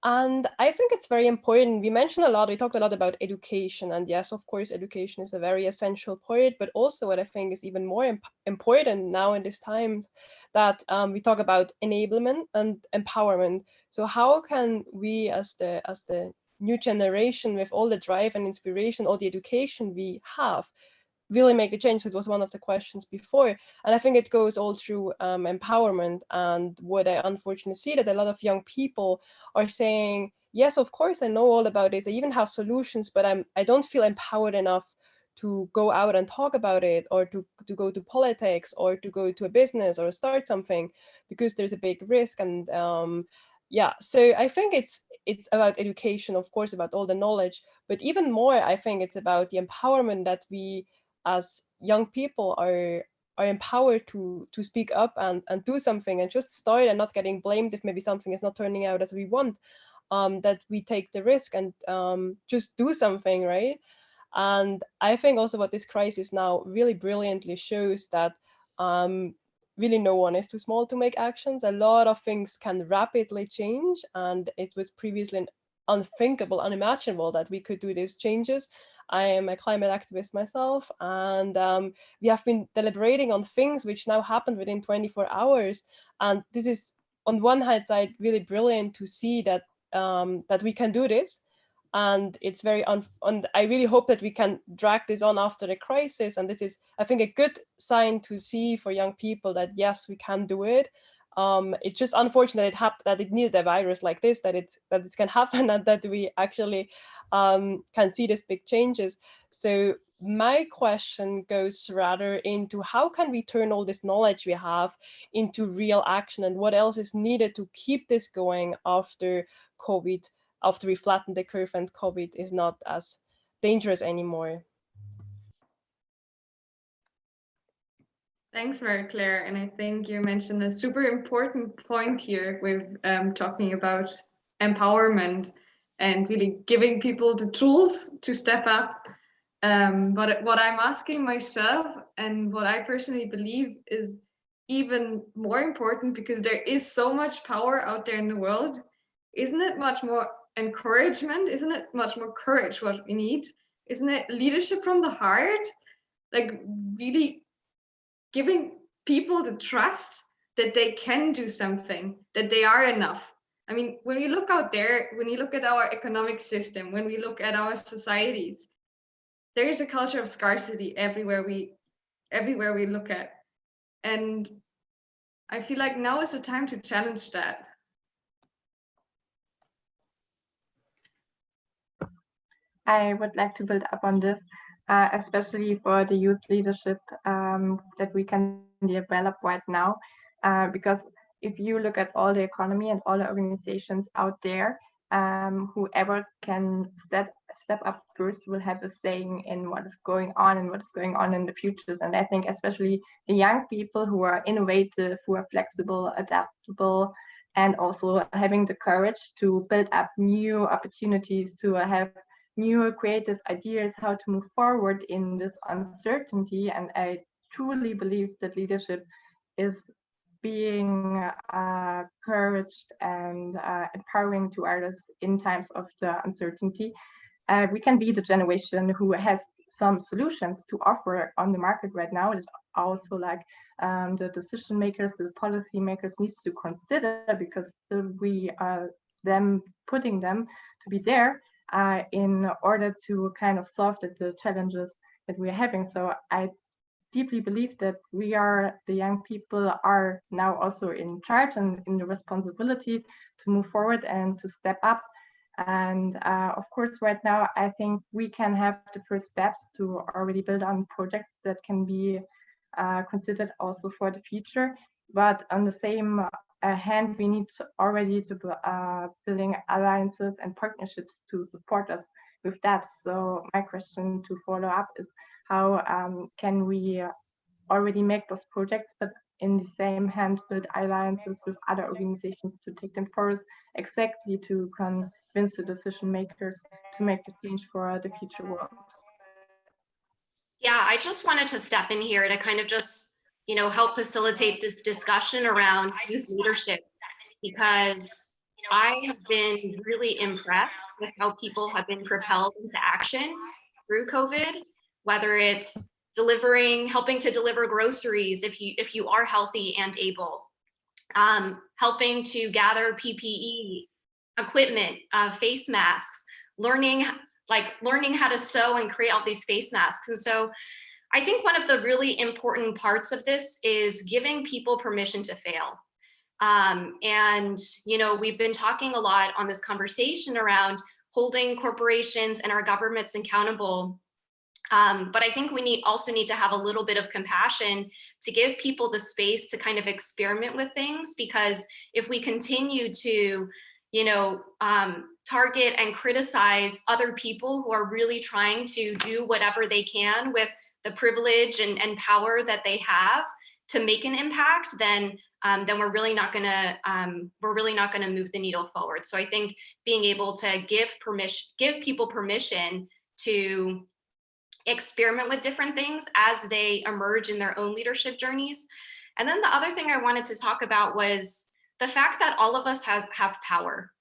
And I think it's very important. We talked a lot about education. And yes, of course, education is a very essential part, but also what I think is even more important now in this time that we talk about enablement and empowerment. So how can we as the new generation with all the drive and inspiration, all the education we have, really make a change? It was one of the questions before. And I think it goes all through empowerment. And what I unfortunately see that a lot of young people are saying, yes, of course, I know all about this. I even have solutions, but I don't feel empowered enough to go out and talk about it, or to go to politics, or to go to a business or start something, because there's a big risk. And yeah, so I think it's about education, of course, about all the knowledge, but even more, I think it's about the empowerment that we as young people are empowered to speak up and do something and just start, and not getting blamed if maybe something is not turning out as we want, that we take the risk and just do something, right? And I think also what this crisis now really brilliantly shows that really no one is too small to make actions. A lot of things can rapidly change, and it was previously unthinkable, unimaginable that we could do these changes. I am a climate activist myself, and we have been deliberating on things which now happen within 24 hours. And this is, on one hand side, really brilliant to see that that we can do this. And it's very, and I really hope that we can drag this on after the crisis. And this is, I think, a good sign to see for young people that yes, we can do it. It's just unfortunate that it needed a virus like this, that it can happen, and that we actually can see these big changes. So my question goes rather into how can we turn all this knowledge we have into real action, and what else is needed to keep this going after COVID, after we flatten the curve and COVID is not as dangerous anymore. Thanks, Marie-Claire. And I think you mentioned a super important point here with talking about empowerment and really giving people the tools to step up. But what I'm asking myself, and what I personally believe is even more important, because there is so much power out there in the world, isn't it much more encouragement? Isn't it much more courage what we need? Isn't it leadership from the heart? Like really giving people the trust that they can do something, that they are enough. I mean, when we look out there, when you look at our economic system, when we look at our societies, there is a culture of scarcity everywhere we look at. And I feel like now is the time to challenge that. I would like to build up on this, especially for the youth leadership that we can develop right now, because if you look at all the economy and all the organizations out there, whoever can step up first will have a saying in what is going on and what is going on in the futures. And I think especially the young people who are innovative, who are flexible, adaptable, and also having the courage to build up new opportunities, to have new creative ideas how to move forward in this uncertainty. And I truly believe that leadership is being encouraged and empowering to others in times of the uncertainty. We can be the generation who has some solutions to offer on the market right now. It's also like the decision makers, the policy makers needs to consider, because we are them putting them to be there in order to kind of solve the challenges that we're having. So I deeply believe that we are, the young people are now also in charge and in the responsibility to move forward and to step up. And of course, right now, I think we can have the first steps to already build on projects that can be considered also for the future. But on the same hand, we need to already to building alliances and partnerships to support us with that. So my question to follow up is, how can we already make those projects, but in the same hand build alliances with other organizations to take them forward, exactly to convince the decision makers to make the change for the future world? Yeah, I just wanted to step in here to kind of just, help facilitate this discussion around youth leadership, because I have been really impressed with how people have been propelled into action through COVID, whether it's helping to deliver groceries if you are healthy and able, helping to gather PPE, equipment, face masks, learning how to sew and create all these face masks. And so I think one of the really important parts of this is giving people permission to fail. And, we've been talking a lot on this conversation around holding corporations and our governments accountable. But I think we also need to have a little bit of compassion to give people the space to kind of experiment with things, because if we continue to, target and criticize other people who are really trying to do whatever they can with the privilege and power that they have to make an impact, then we're really not going to move the needle forward. So I think being able to give people permission to experiment with different things as they emerge in their own leadership journeys. And then the other thing I wanted to talk about was the fact that all of us have power.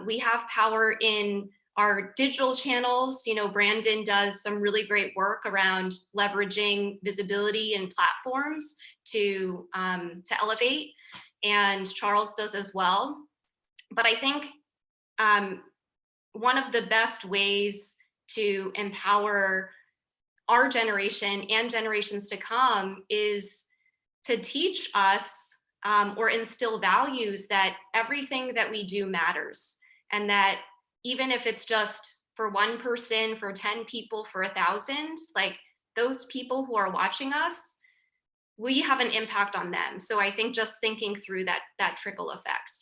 We have power in our digital channels. Brandon does some really great work around leveraging visibility and platforms to elevate, and Charles does as well. But I think one of the best ways to empower our generation and generations to come is to teach us or instill values that everything that we do matters, and that even if it's just for one person, for 10 people, for 1,000, like those people who are watching us, we have an impact on them. So I think just thinking through that trickle effect.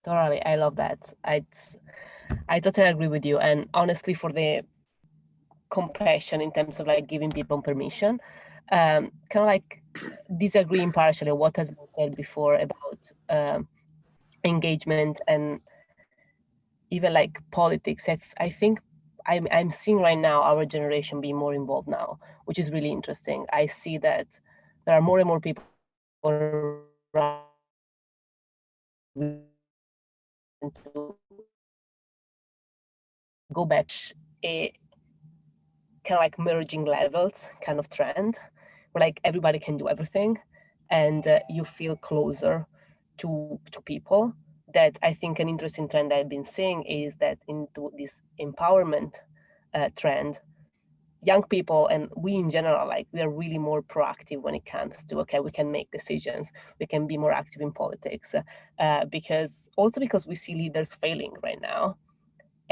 Totally, I love that. I totally agree with you. And honestly, for the compassion in terms of like giving people permission, kind of like disagreeing partially on what has been said before about engagement and even like politics. I think I'm seeing right now our generation being more involved now, which is really interesting. I see that there are more and more people around to go back a kind of like merging levels kind of trend where like everybody can do everything, and you feel closer to people. That I think an interesting trend I've been seeing is that into this empowerment trend, young people and we in general, like we are really more proactive when it comes to, okay, we can make decisions, we can be more active in politics, because we see leaders failing right now,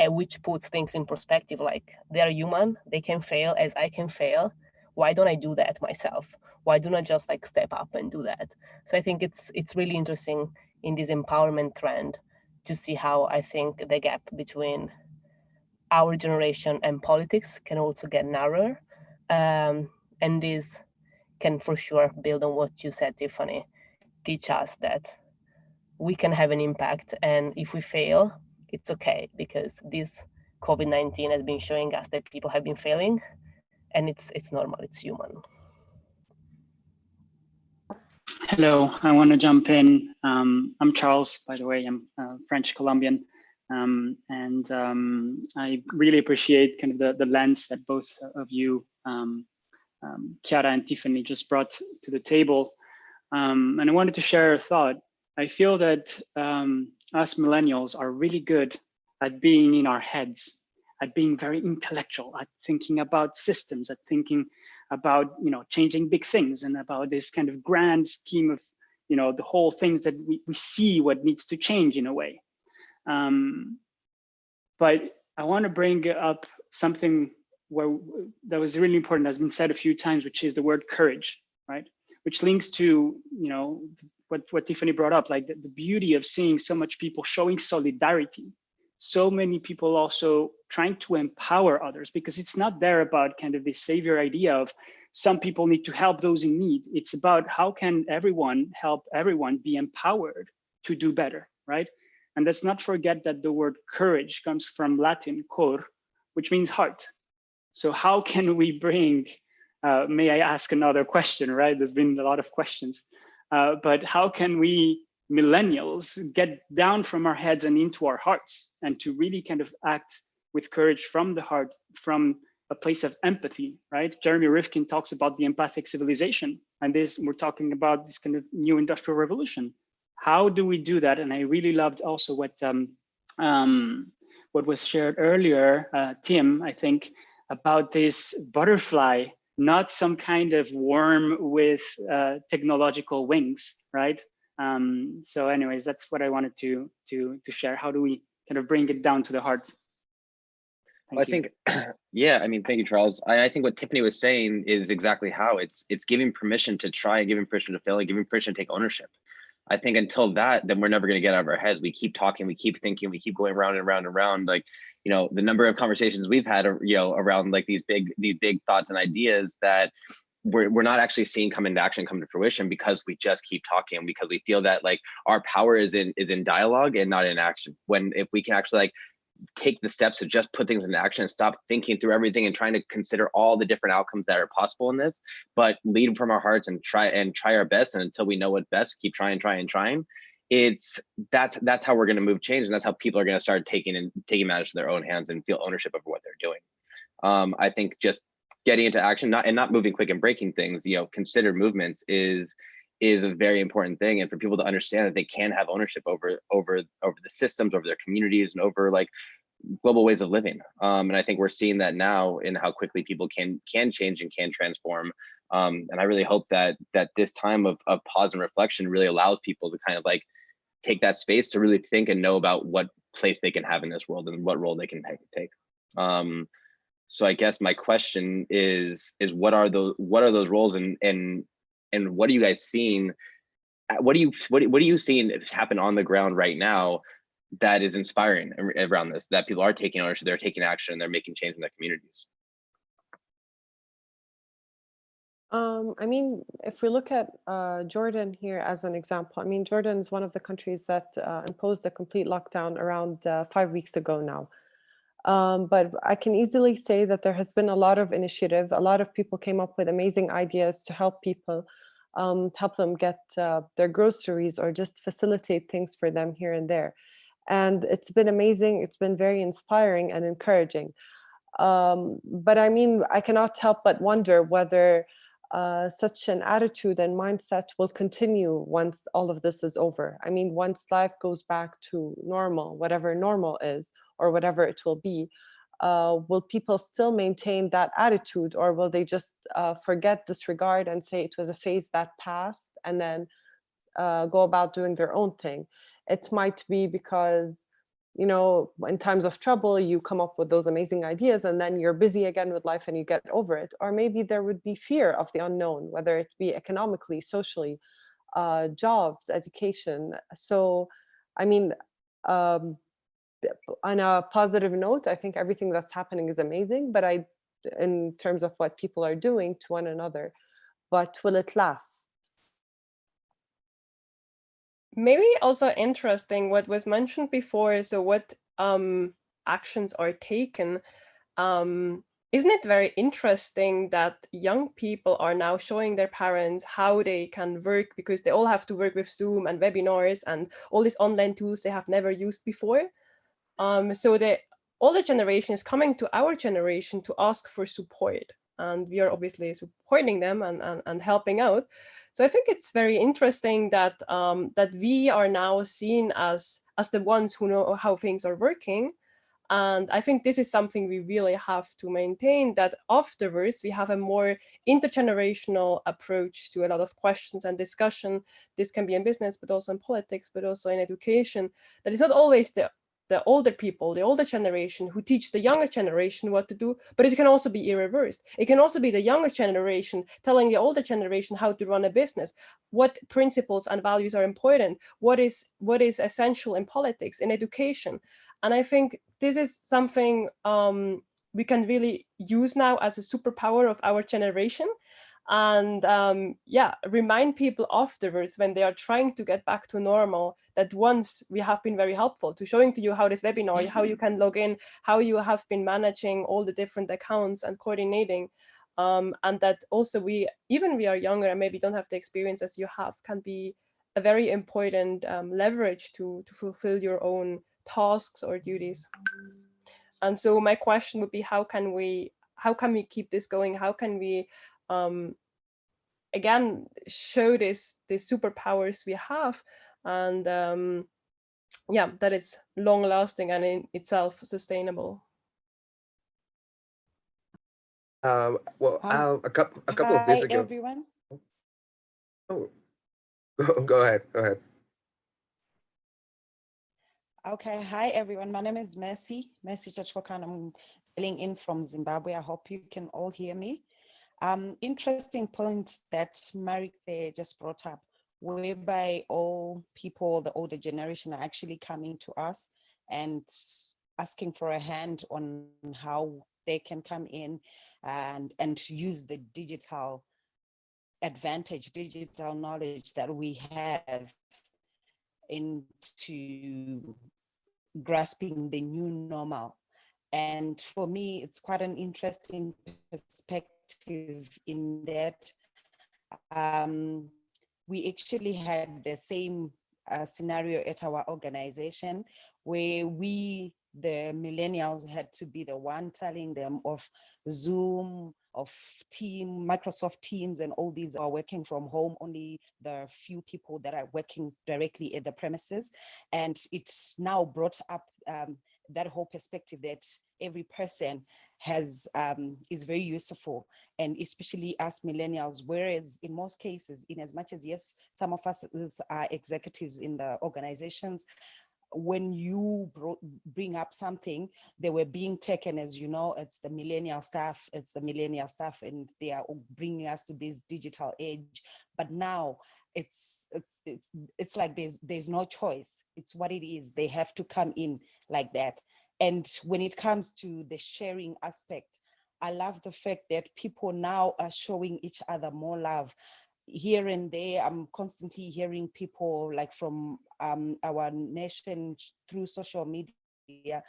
which puts things in perspective. Like they are human, they can fail as I can fail. Why don't I do that myself? Why don't I just like step up and do that? So I think it's really interesting in this empowerment trend to see how I think the gap between our generation and politics can also get narrower. And this can for sure build on what you said, Tiffany, teach us that we can have an impact, and if we fail, it's okay, because this COVID-19 has been showing us that people have been failing, and it's normal, it's human. Hello, I want to jump in. I'm Charles, by the way. I'm French Colombian, and I really appreciate kind of the lens that both of you, Chiara and Tiffany, just brought to the table. And I wanted to share a thought. I feel that us millennials are really good at being in our heads, at being very intellectual, at thinking about systems, at thinking about, you know, changing big things, and about this kind of grand scheme of, you know, the whole things that we see what needs to change in a way. But I want to bring up something that was really important, has been said a few times, which is the word courage, right? Which links to, you know, what Tiffany brought up, like the beauty of seeing so much people showing solidarity, so many people also trying to empower others, because it's not there about kind of this savior idea of some people need to help those in need. It's about how can everyone help everyone be empowered to do better, right? And let's not forget that the word courage comes from Latin cor, which means heart. So how can we bring, may I ask another question, right? There's been a lot of questions, but how can we millennials get down from our heads and into our hearts, and to really kind of act with courage from the heart, from a place of empathy, right? Jeremy Rifkin talks about the empathic civilization, and we're talking about this kind of new industrial revolution. How do we do that? And I really loved also what was shared earlier, Tim, I think, about this butterfly, not some kind of worm with technological wings, right? So anyways, that's what I wanted to share. How do we kind of bring it down to the heart? Well, I think, yeah, I mean, thank you, Charles. I think what Tiffany was saying is exactly how it's giving permission to try, giving permission to fail, and giving permission to take ownership. I think until that, then we're never going to get out of our heads. We keep talking, we keep thinking, we keep going round and round and round. Like, you know, the number of conversations we've had, you know, around like these big thoughts and ideas that we're not actually seeing come into action, come to fruition, because we just keep talking, because we feel that like our power is in dialogue and not in action. When if we can actually like take the steps to just put things into action and stop thinking through everything and trying to consider all the different outcomes that are possible in this, but lead from our hearts and try our best, and until we know what's best, keep trying. That's how we're going to move change, and that's how people are going to start taking matters to their own hands and feel ownership over what they're doing. I think just getting into action, not moving quick and breaking things, considered movements is a very important thing. And for people to understand that they can have ownership over the systems, over their communities, and over like global ways of living. And I think we're seeing that now in how quickly people can change and can transform. And I really hope that this time of pause and reflection really allows people to kind of like take that space to really think and know about what place they can have in this world and what role they can take. So I guess my question is what are those roles, and what are you guys seeing? What are you seeing happen on the ground right now that is inspiring around this, that people are taking ownership, they're taking action, they're making change in their communities? I mean, if we look at Jordan here as an example, I mean, Jordan is one of the countries that imposed a complete lockdown around 5 weeks ago now. But I can easily say that there has been a lot of initiative. A lot of people came up with amazing ideas to help people, help them get their groceries or just facilitate things for them here and there. And it's been amazing. It's been very inspiring and encouraging. But I mean, I cannot help but wonder whether such an attitude and mindset will continue once all of this is over. I mean, once life goes back to normal, whatever normal is, or whatever it will be, will people still maintain that attitude, or will they just forget, disregard, and say it was a phase that passed, and then go about doing their own thing? It might be because, you know, in times of trouble, you come up with those amazing ideas and then you're busy again with life and you get over it. Or maybe there would be fear of the unknown, whether it be economically, socially, jobs, education. So, I mean, on a positive note, I think everything that's happening is amazing, but in terms of what people are doing to one another, but will it last? Maybe also interesting what was mentioned before. So what actions are taken? Isn't it very interesting that young people are now showing their parents how they can work, because they all have to work with Zoom and webinars and all these online tools they have never used before. So the older generation is coming to our generation to ask for support, and we are obviously supporting them and helping out. So I think it's very interesting that that we are now seen as the ones who know how things are working. And I think this is something we really have to maintain, that afterwards we have a more intergenerational approach to a lot of questions and discussion. This can be in business, but also in politics, but also in education. That is not always the older people, the older generation who teach the younger generation what to do, but it can also be reversed. It can also be the younger generation telling the older generation how to run a business, what principles and values are important, what is essential in politics, in education. And I think this is something we can really use now as a superpower of our generation. And remind people afterwards when they are trying to get back to normal that once we have been very helpful to showing to you how this webinar, how you can log in, how you have been managing all the different accounts and coordinating. And that also we are younger and maybe don't have the experience as you have, can be a very important leverage to fulfill your own tasks or duties. And so my question would be, how can we keep this going? How can we again show these superpowers we have, and that it's long lasting and in itself sustainable? A couple of days ago. Hi, everyone. Oh, go ahead. Okay, hi everyone. My name is Mercy Chachkokan. I'm calling in from Zimbabwe. I hope you can all hear me. Interesting point that Marie-Claire just brought up, whereby all people, the older generation, are actually coming to us and asking for a hand on how they can come in and use the digital advantage, digital knowledge that we have into grasping the new normal. And for me, it's quite an interesting perspective in that we actually had the same scenario at our organization, where we, the millennials, had to be the one telling them of Zoom, Microsoft Teams and all these are working from home, only the few people that are working directly at the premises. And it's now brought up that whole perspective that every person has is very useful, and especially us millennials, whereas in most cases, in as much as yes, some of us are executives in the organizations, when you bring up something, they were being taken as, you know, it's the millennial stuff, and they are bringing us to this digital age. But now it's like there's no choice. It's what it is. They have to come in like that. And when it comes to the sharing aspect, I love the fact that people now are showing each other more love. Here and there, I'm constantly hearing people like from our nation through social media,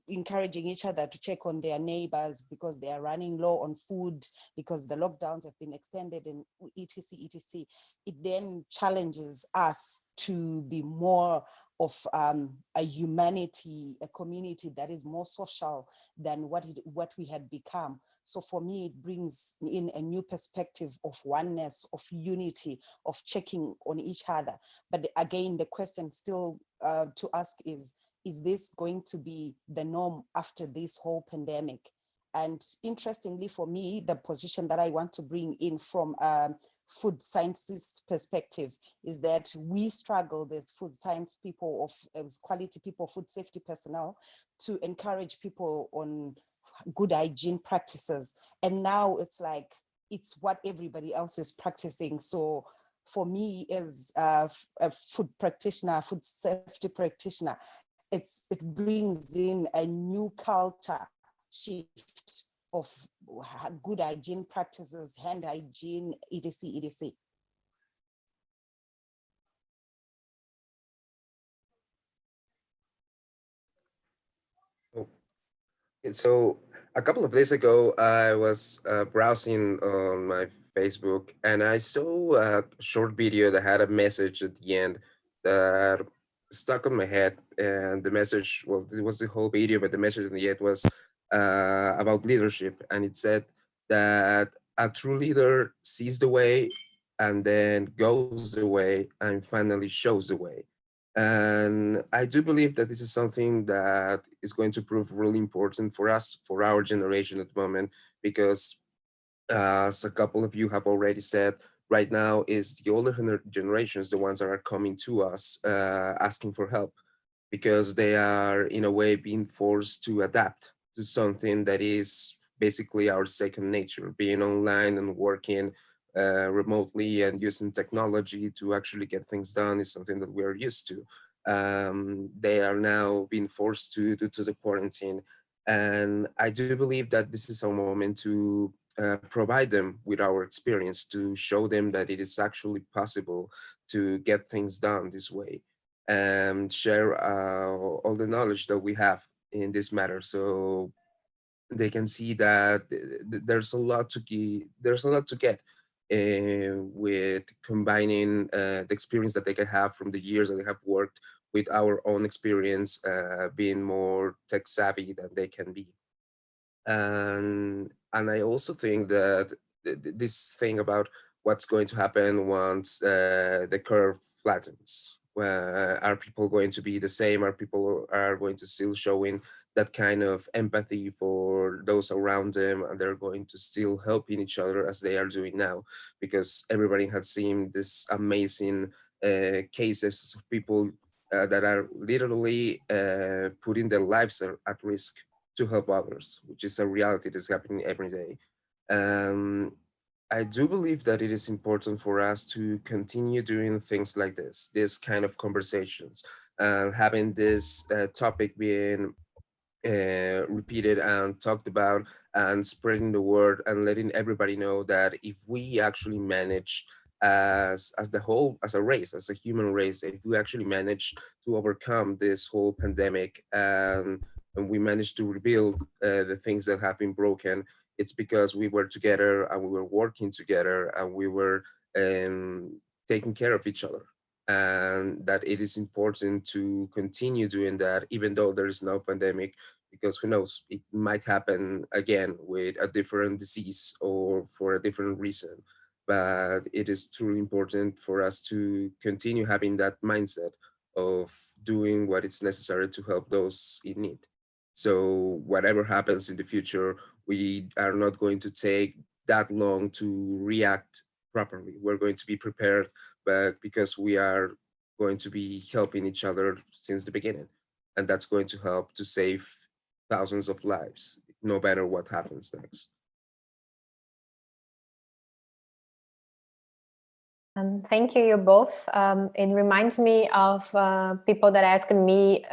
encouraging each other to check on their neighbors because they are running low on food, because the lockdowns have been extended, and etc. It then challenges us to be more of a humanity, a community that is more social than what we had become. So for me, it brings in a new perspective of oneness, of unity, of checking on each other. But again, the question still to ask is this going to be the norm after this whole pandemic? And interestingly for me, the position that I want to bring in from food scientist perspective is that we struggle as food science people, as quality people, food safety personnel, to encourage people on good hygiene practices. And now it's like, it's what everybody else is practicing. So for me as a food practitioner, food safety practitioner, it brings in a new culture shift of good hygiene practices, hand hygiene, etc. So a couple of days ago, I was browsing on my Facebook and I saw a short video that had a message at the end that stuck on my head. And the message, well, it was the whole video, but the message in the end was about leadership. And it said that a true leader sees the way and then goes the way and finally shows the way. And I do believe that this is something that is going to prove really important for us, for our generation at the moment, because as a couple of you have already said, right now is the older generations, the ones that are coming to us asking for help, because they are in a way being forced to adapt to something that is basically our second nature, being online and working remotely and using technology to actually get things done is something that we are used to. They are now being forced to due to the quarantine. And I do believe that this is a moment to provide them with our experience, to show them that it is actually possible to get things done this way, and share all the knowledge that we have in this matter, so they can see that there's a lot to get with combining the experience that they can have from the years that they have worked with our own experience, being more tech savvy than they can be. And I also think that this thing about what's going to happen once the curve flattens. Are people going to be the same? Are people are going to still showing that kind of empathy for those around them, and they're going to still helping each other as they are doing now? Because everybody has seen this amazing cases of people that are literally putting their lives at risk to help others, which is a reality that's happening every day. I do believe that it is important for us to continue doing things like this kind of conversations, having this topic being repeated and talked about, and spreading the word and letting everybody know that if we actually manage as the whole, as a race, as a human race, if we actually manage to overcome this whole pandemic, and we managed to rebuild the things that have been broken, it's because we were together and we were working together and we were taking care of each other. And that it is important to continue doing that, even though there is no pandemic, because who knows, it might happen again with a different disease or for a different reason. But it is truly important for us to continue having that mindset of doing what is necessary to help those in need. So whatever happens in the future, we are not going to take that long to react properly. We're going to be prepared, but because we are going to be helping each other since the beginning. And that's going to help to save thousands of lives, no matter what happens next. Thank you, you both. It reminds me of people that asked me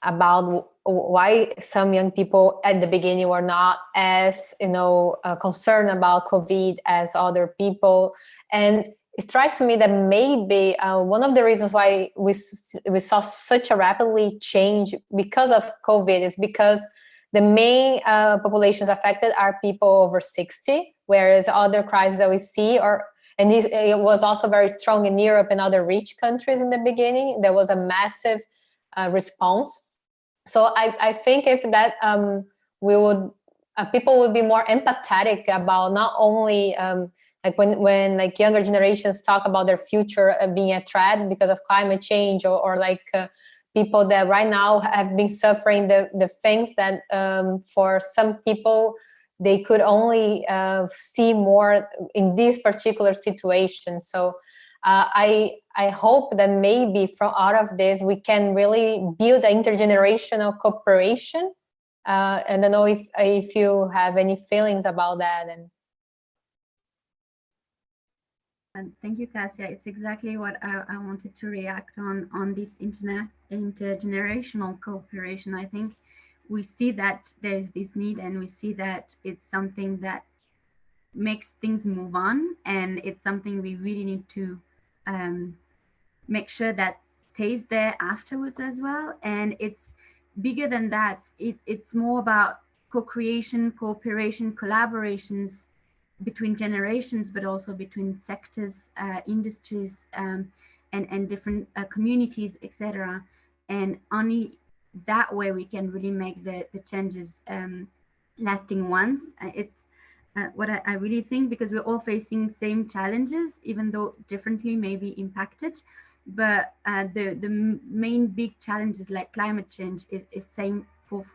about why some young people at the beginning were not as concerned about COVID as other people. And it strikes me that maybe one of the reasons why we saw such a rapidly change because of COVID is because the main populations affected are people over 60, whereas other crises that we see and it was also very strong in Europe and other rich countries in the beginning. There was a massive response. So I think if that people would be more empathetic about not only like when like younger generations talk about their future being a threat because of climate change or people that right now have been suffering the things that for some people they could only see more in this particular situation. So I hope that maybe from out of this we can really build an intergenerational cooperation. I don't know if you have any feelings about that. And thank you, Cassia. It's exactly what I wanted to react on this intergenerational cooperation. I think we see that there's this need, and we see that it's something that makes things move on, and it's something we really need to make sure that stays there afterwards as well. And it's bigger than that. It's more about co-creation, cooperation, collaborations between generations, but also between sectors, industries, and different communities, etc. And only that way we can really make the changes lasting ones. It's what I really think, because we're all facing same challenges, even though differently maybe impacted. But the main big challenges like climate change is same for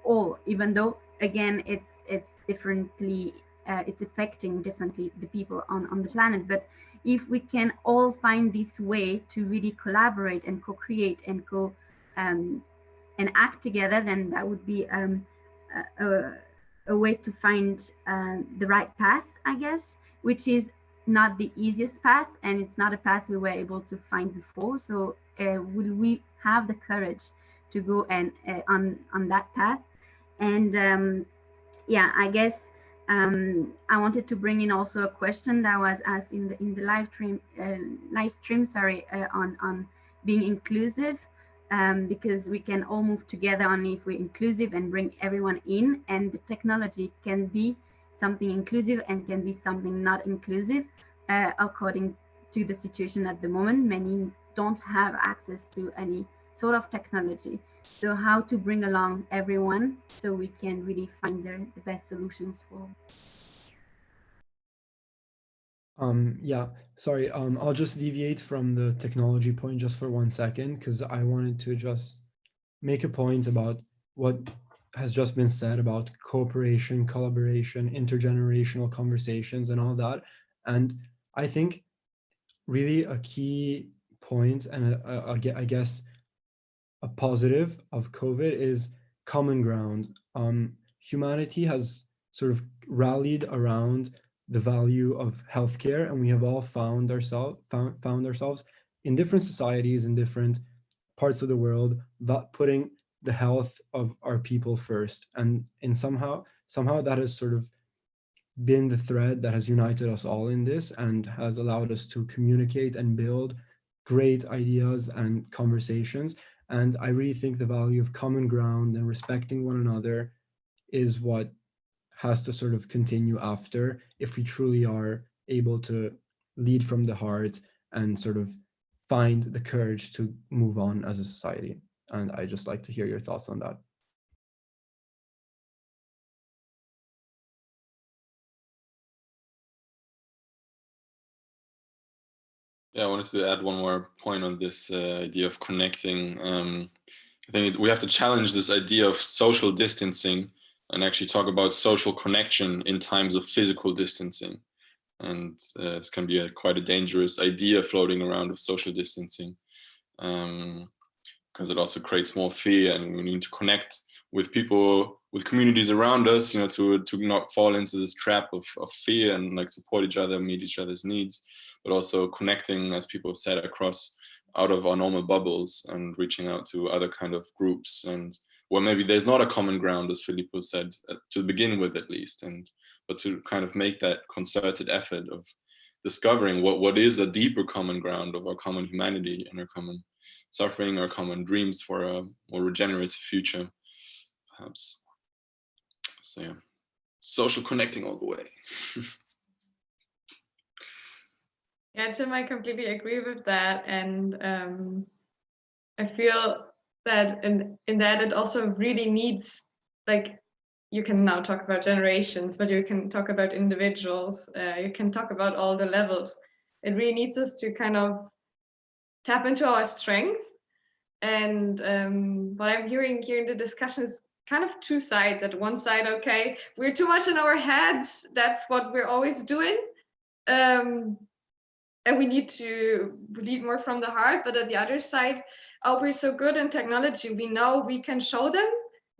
all, even though again it's differently, it's affecting differently the people on the planet. But if we can all find this way to really collaborate and co-create and and act together, then that would be a way to find the right path, I guess, which is not the easiest path, and it's not a path we were able to find before. So will we have the courage to go and on that path? And yeah, I guess I wanted to bring in also a question that was asked in the live stream, sorry, on being inclusive, because we can all move together only if we're inclusive and bring everyone in. And the technology can be something inclusive and can be something not inclusive according to the situation at the moment. Many don't have access to any sort of technology. So how to bring along everyone so we can really find the best solutions for. Yeah, sorry, I'll just deviate from the technology point just for 1 second, because I wanted to just make a point about what has just been said about cooperation, collaboration, intergenerational conversations and all that. And I think really a key point and I guess a positive of COVID is common ground. Humanity has sort of rallied around the value of healthcare, and we have all found ourselves in different societies in different parts of the world, but putting the health of our people first. And somehow that has sort of been the thread that has united us all in this and has allowed us to communicate and build great ideas and conversations. And I really think the value of common ground and respecting one another is what has to sort of continue after, if we truly are able to lead from the heart and sort of find the courage to move on as a society. And I'd just like to hear your thoughts on that. Yeah, I wanted to add one more point on this idea of connecting. I think we have to challenge this idea of social distancing and actually talk about social connection in times of physical distancing. And this can be quite a dangerous idea floating around of social distancing, because it also creates more fear, and we need to connect with people, with communities around us, you know, to not fall into this trap of fear, and like support each other, meet each other's needs, but also connecting, as people have said, across out of our normal bubbles and reaching out to other kind of groups, and well, maybe there's not a common ground, as Filippo said, to begin with at least, but to kind of make that concerted effort of discovering what is a deeper common ground of our common humanity and our common suffering, our common dreams for a more regenerative future, perhaps. So yeah, social connecting all the way. Yeah, Tim, I completely agree with that. And I feel that in that it also really needs, like, you can now talk about generations, but you can talk about individuals, you can talk about all the levels. It really needs us to kind of tap into our strength. And what I'm hearing here in the discussion is kind of two sides. At one side, okay, we're too much in our heads, that's what we're always doing. And we need to lead more from the heart. But at the other side, oh, we're so good in technology, we know we can show them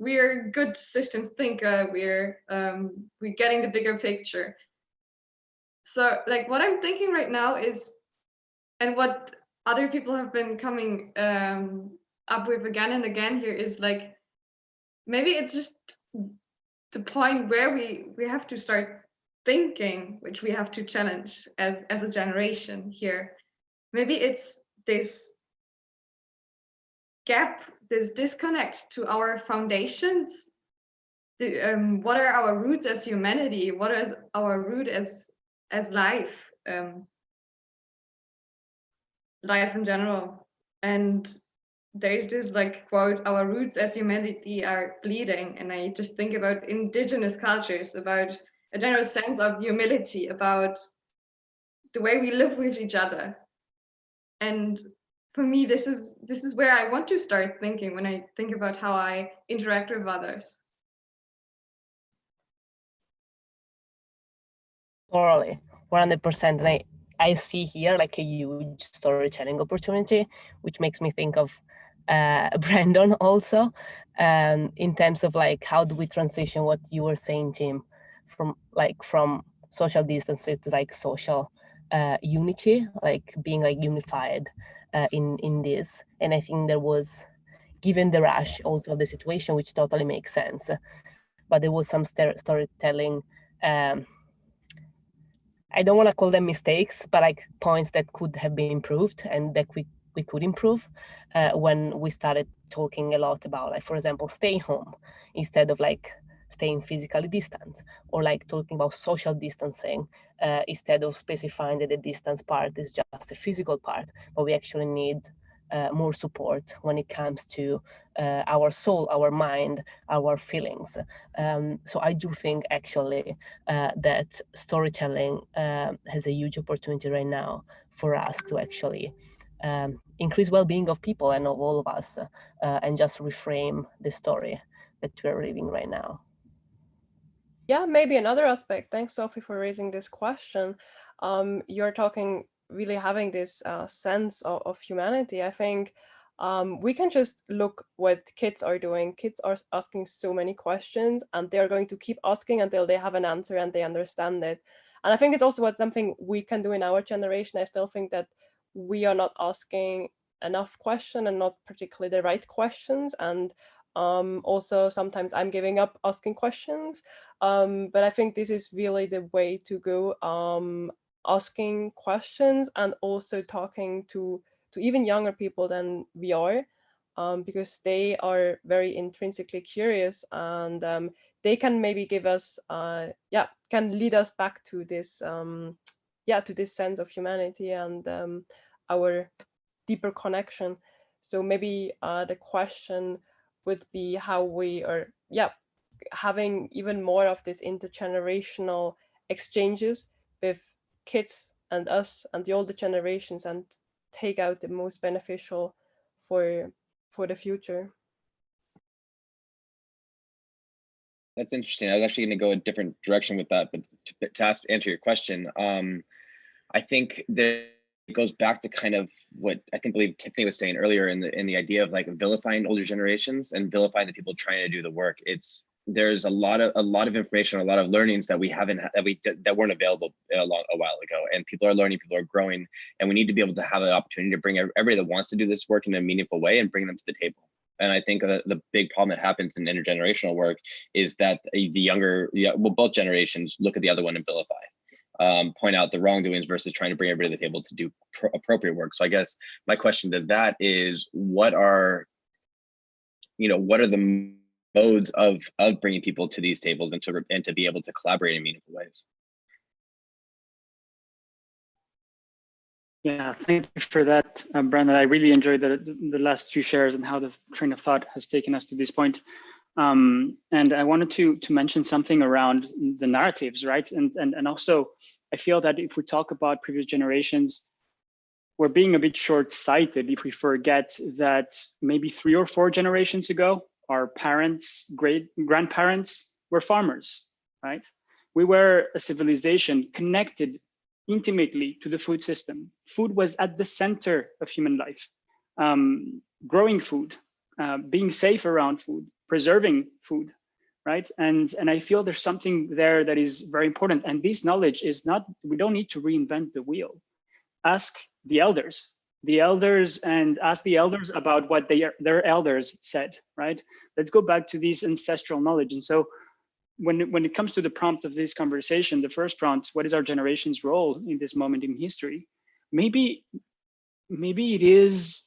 we're good systems thinker, we're getting the bigger picture. So like what I'm thinking right now is, and what other people have been coming up with again and again here, is like, maybe it's just the point where we have to start thinking, which we have to challenge as a generation here. Maybe it's this gap, this disconnect to our foundations. What are our roots as humanity? What is our root as life? Life in general. And there's this like quote, our roots as humanity are bleeding. And I just think about indigenous cultures, about a general sense of humility, about the way we live with each other. And for me, this is where I want to start thinking when I think about how I interact with others. Totally, 100%. And I see here like a huge storytelling opportunity, which makes me think of Brandon also, in terms of like, how do we transition what you were saying, Tim, from social distancing to like social unity, like being like unified in this. And I think there was, given the rush also of the situation, which totally makes sense, but there was some storytelling, I don't want to call them mistakes, but like points that could have been improved and that we could improve when we started talking a lot about, like, for example, stay home instead of like staying physically distant, or like talking about social distancing instead of specifying that the distance part is just a physical part, but we actually need more support when it comes to our soul, our mind, our feelings. So I do think actually that storytelling has a huge opportunity right now for us to actually increase well-being of people and of all of us, and just reframe the story that we're living right now. Yeah, maybe another aspect. Thanks, Sophie, for raising this question. You're talking, really having this sense of humanity. I think we can just look what kids are doing. Kids are asking so many questions, and they're going to keep asking until they have an answer and they understand it. And I think it's also something we can do in our generation. I still think that we are not asking enough questions, and not particularly the right questions. And also sometimes I'm giving up asking questions. But I think this is really the way to go, asking questions and also talking to even younger people than we are, because they are very intrinsically curious, and they can maybe give us, can lead us back to this, to this sense of humanity and our deeper connection. So maybe the question would be how we are, having even more of this intergenerational exchanges with kids and us and the older generations, and take out the most beneficial for the future. That's interesting. I was actually going to go a different direction with that, but to answer your question, I think that it goes back to kind of what I believe Tiffany was saying earlier in the idea of like vilifying older generations and vilifying the people trying to do the work. There's a lot of information, a lot of learnings that that weren't available a while ago, and people are learning, people are growing, and we need to be able to have an opportunity to bring everybody that wants to do this work in a meaningful way and bring them to the table. And I think the big problem that happens in intergenerational work is that both generations look at the other one and vilify, point out the wrongdoings versus trying to bring everybody to the table to do appropriate work. So I guess my question to that is, what are the modes of bringing people to these tables and to be able to collaborate in meaningful ways? Yeah, thank you for that, Brandon. I really enjoyed the last few shares and how the train of thought has taken us to this point. And I wanted to mention something around the narratives, right? And also, I feel that if we talk about previous generations, we're being a bit short-sighted if we forget that maybe 3 or 4 generations ago, our parents, great-grandparents were farmers, right? We were a civilization connected intimately to the food system. Food was at the center of human life. Growing food, being safe around food, preserving food, right? And I feel there's something there that is very important. And this knowledge is not, we don't need to reinvent the wheel. Ask the elders and ask the elders about what their elders said, right? Let's go back to this ancestral knowledge. And so when it comes to the prompt of this conversation, the first prompt, what is our generation's role in this moment in history? Maybe it is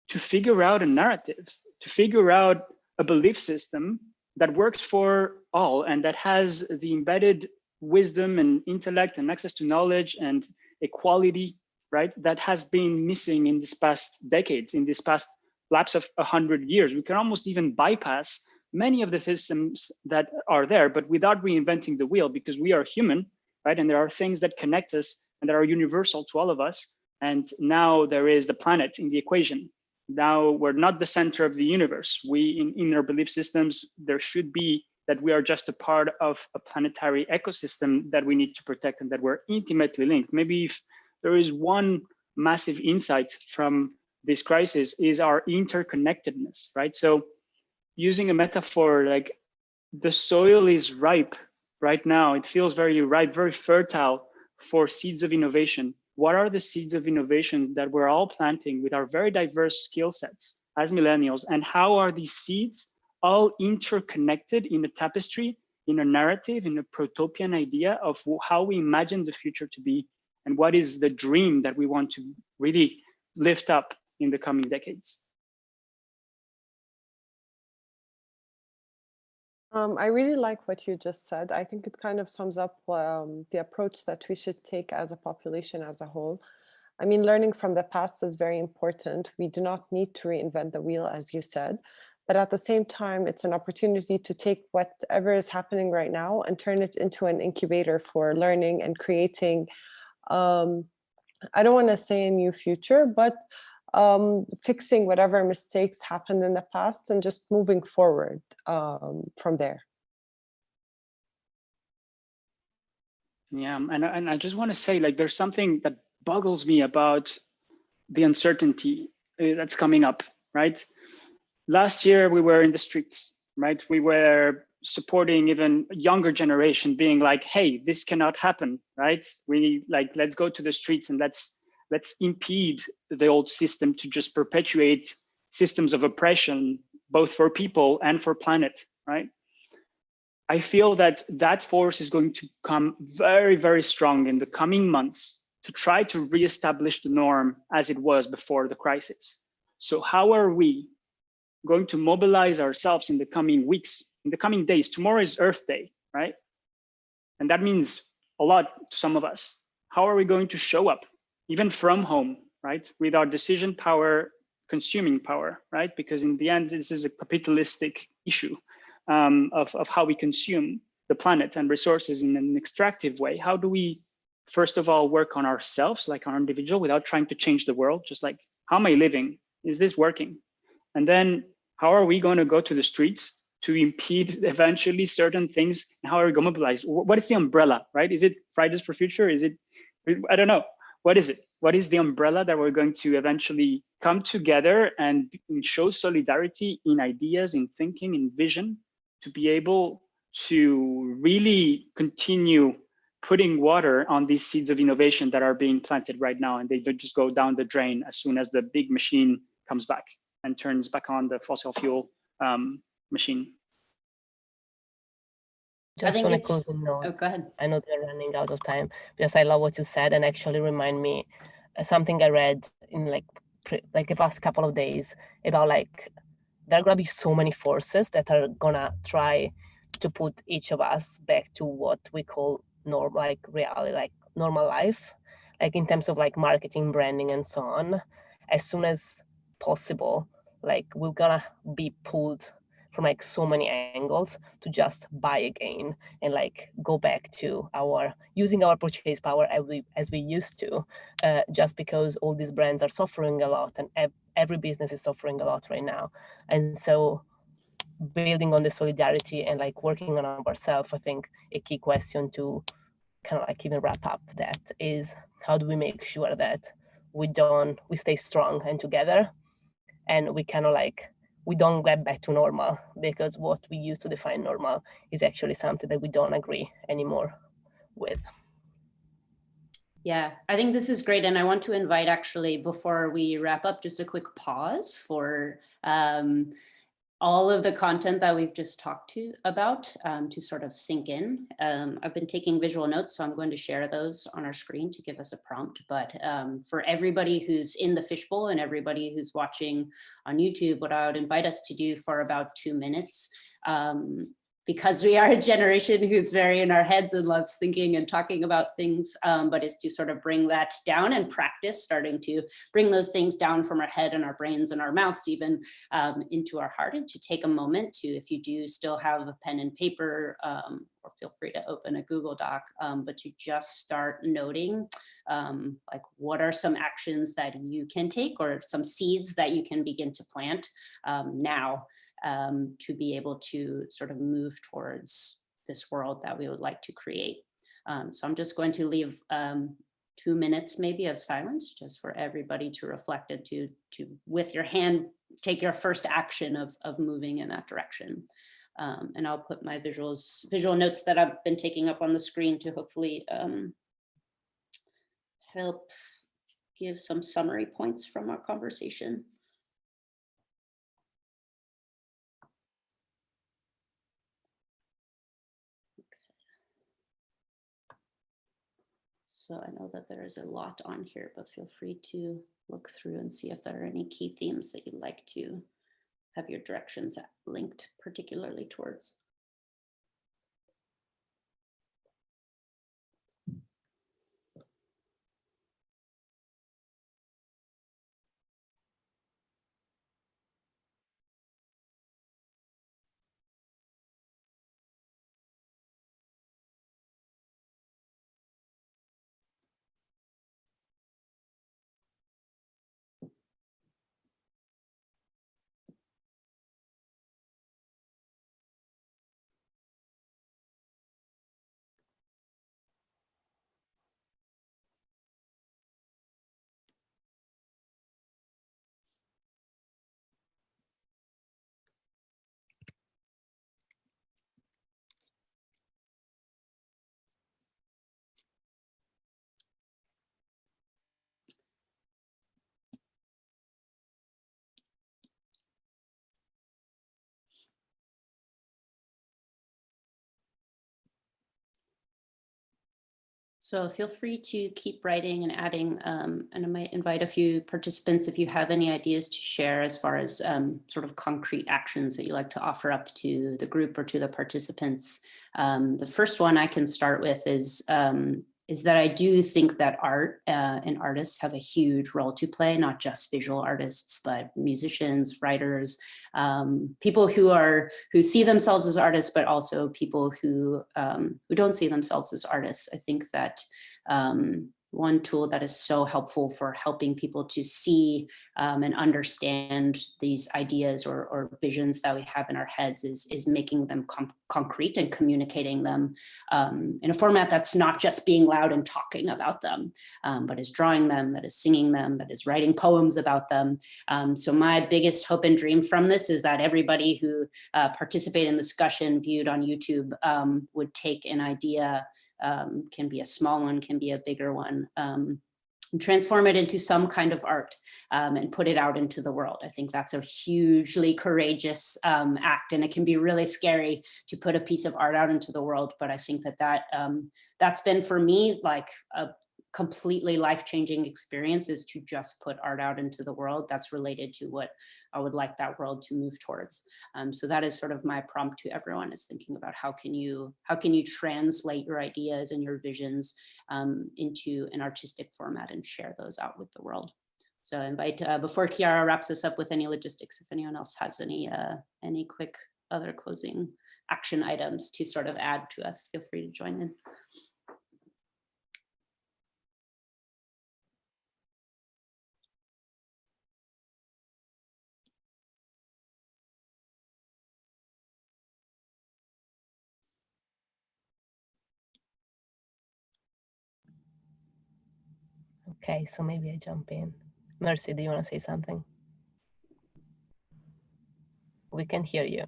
to figure out a narrative, to figure out a belief system that works for all and that has the embedded wisdom and intellect and access to knowledge and equality, right? That has been missing in this past decades, in this past lapse of 100 years. We can almost even bypass many of the systems that are there, but without reinventing the wheel, because we are human, right? And there are things that connect us and that are universal to all of us. And now there is the planet in the equation. Now we're not the center of the universe. In our belief systems, there should be that we are just a part of a planetary ecosystem that we need to protect and that we're intimately linked. Maybe if there is one massive insight from this crisis is our interconnectedness, right? So using a metaphor, like the soil is ripe right now. It feels very ripe, very fertile for seeds of innovation. What are the seeds of innovation that we're all planting with our very diverse skill sets as millennials? And how are these seeds all interconnected in a tapestry, in a narrative, in a protopian idea of how we imagine the future to be? And what is the dream that we want to really lift up in the coming decades? I really like what you just said. I think it kind of sums up the approach that we should take as a population as a whole. I mean, learning from the past is very important. We do not need to reinvent the wheel, as you said, but at the same time, it's an opportunity to take whatever is happening right now and turn it into an incubator for learning and creating, I don't want to say a new future, but fixing whatever mistakes happened in the past and just moving forward from there. Yeah, and I just want to say, like, there's something that boggles me about the uncertainty that's coming up, right? Last year, we were in the streets, right? We were supporting even a younger generation being like, hey, this cannot happen, right? Let's go to the streets and let's impede the old system to just perpetuate systems of oppression, both for people and for planet, right? I feel that force is going to come very, very strong in the coming months to try to reestablish the norm as it was before the crisis. So how are we going to mobilize ourselves in the coming weeks, in the coming days? Tomorrow is Earth Day, right? And that means a lot to some of us. How are we going to show up, even from home, right? With our decision power consuming power, right? Because in the end, this is a capitalistic issue of how we consume the planet and resources in an extractive way. How do we, first of all, work on ourselves, like our individual, without trying to change the world? Just like, how am I living? Is this working? And then how are we going to go to the streets to impede eventually certain things? And how are we going to mobilize? What is the umbrella, right? Is it Fridays for Future? Is it, I don't know. What is it? What is the umbrella that we're going to eventually come together and show solidarity in ideas, in thinking, in vision, to be able to really continue putting water on these seeds of innovation that are being planted right now, and they don't just go down the drain as soon as the big machine comes back and turns back on the fossil fuel machine. Just on a closing note, oh, go ahead. I know they're running out of time, because I love what you said, and actually remind me something I read in like the past couple of days about like there are gonna be so many forces that are gonna try to put each of us back to what we call normal, like reality, like normal life, like in terms of like marketing, branding, and so on. As soon as possible, like we're gonna be pulled from like so many angles to just buy again and like go back to using our purchase power as we used to, just because all these brands are suffering a lot and every business is suffering a lot right now. And so building on the solidarity and like working on ourselves, I think a key question to kind of like even wrap up that is, how do we make sure that we stay strong and together, and we kind of like, we don't get back to normal, because what we used to define normal is actually something that we don't agree anymore with. Yeah, I think this is great. And I want to invite, actually, before we wrap up, just a quick pause for all of the content that we've just talked about to sort of sink in. I've been taking visual notes, so I'm going to share those on our screen to give us a prompt. But for everybody who's in the fishbowl and everybody who's watching on YouTube, what I would invite us to do for about 2 minutes, because we are a generation who's very in our heads and loves thinking and talking about things, but is to sort of bring that down and practice starting to bring those things down from our head and our brains and our mouths even into our heart, and to take a moment to, if you do still have a pen and paper, or feel free to open a Google Doc, but to just start noting like what are some actions that you can take, or some seeds that you can begin to plant now, to be able to sort of move towards this world that we would like to create. So I'm just going to leave 2 minutes maybe of silence, just for everybody to reflect and to with your hand, take your first action of moving in that direction. And I'll put my visual notes that I've been taking up on the screen to hopefully help give some summary points from our conversation. So I know that there is a lot on here, but feel free to look through and see if there are any key themes that you'd like to have your directions linked particularly towards. So feel free to keep writing and adding, and I might invite a few participants if you have any ideas to share as far as sort of concrete actions that you like to offer up to the group or to the participants. The first one I can start with is is that I do think that art and artists have a huge role to play, not just visual artists, but musicians, writers, people who see themselves as artists, but also people who don't see themselves as artists. I think that one tool that is so helpful for helping people to see and understand these ideas or visions that we have in our heads is making them concrete and communicating them in a format that's not just being loud and talking about them, but is drawing them, that is singing them, that is writing poems about them. So my biggest hope and dream from this is that everybody who participated in the discussion viewed on YouTube would take an idea, can be a small one, can be a bigger one, and transform it into some kind of art and put it out into the world. I think that's a hugely courageous act, and it can be really scary to put a piece of art out into the world. But I think that's been for me like a completely life-changing experience, is to just put art out into the world that's related to what I would like that world to move towards. So that is sort of my prompt to everyone, is thinking about how can you translate your ideas and your visions into an artistic format and share those out with the world. So I invite, before Chiara wraps us up with any logistics, if anyone else has any quick other closing action items to sort of add to us, feel free to join in. Okay, so maybe I jump in. Mercy, do you want to say something? We can hear you.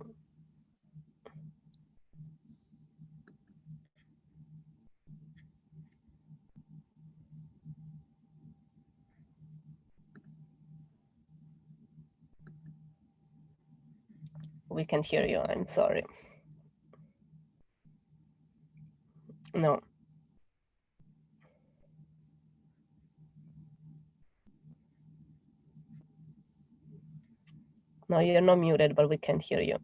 We can hear you, I'm sorry. No. No, you're not muted, but we can't hear you.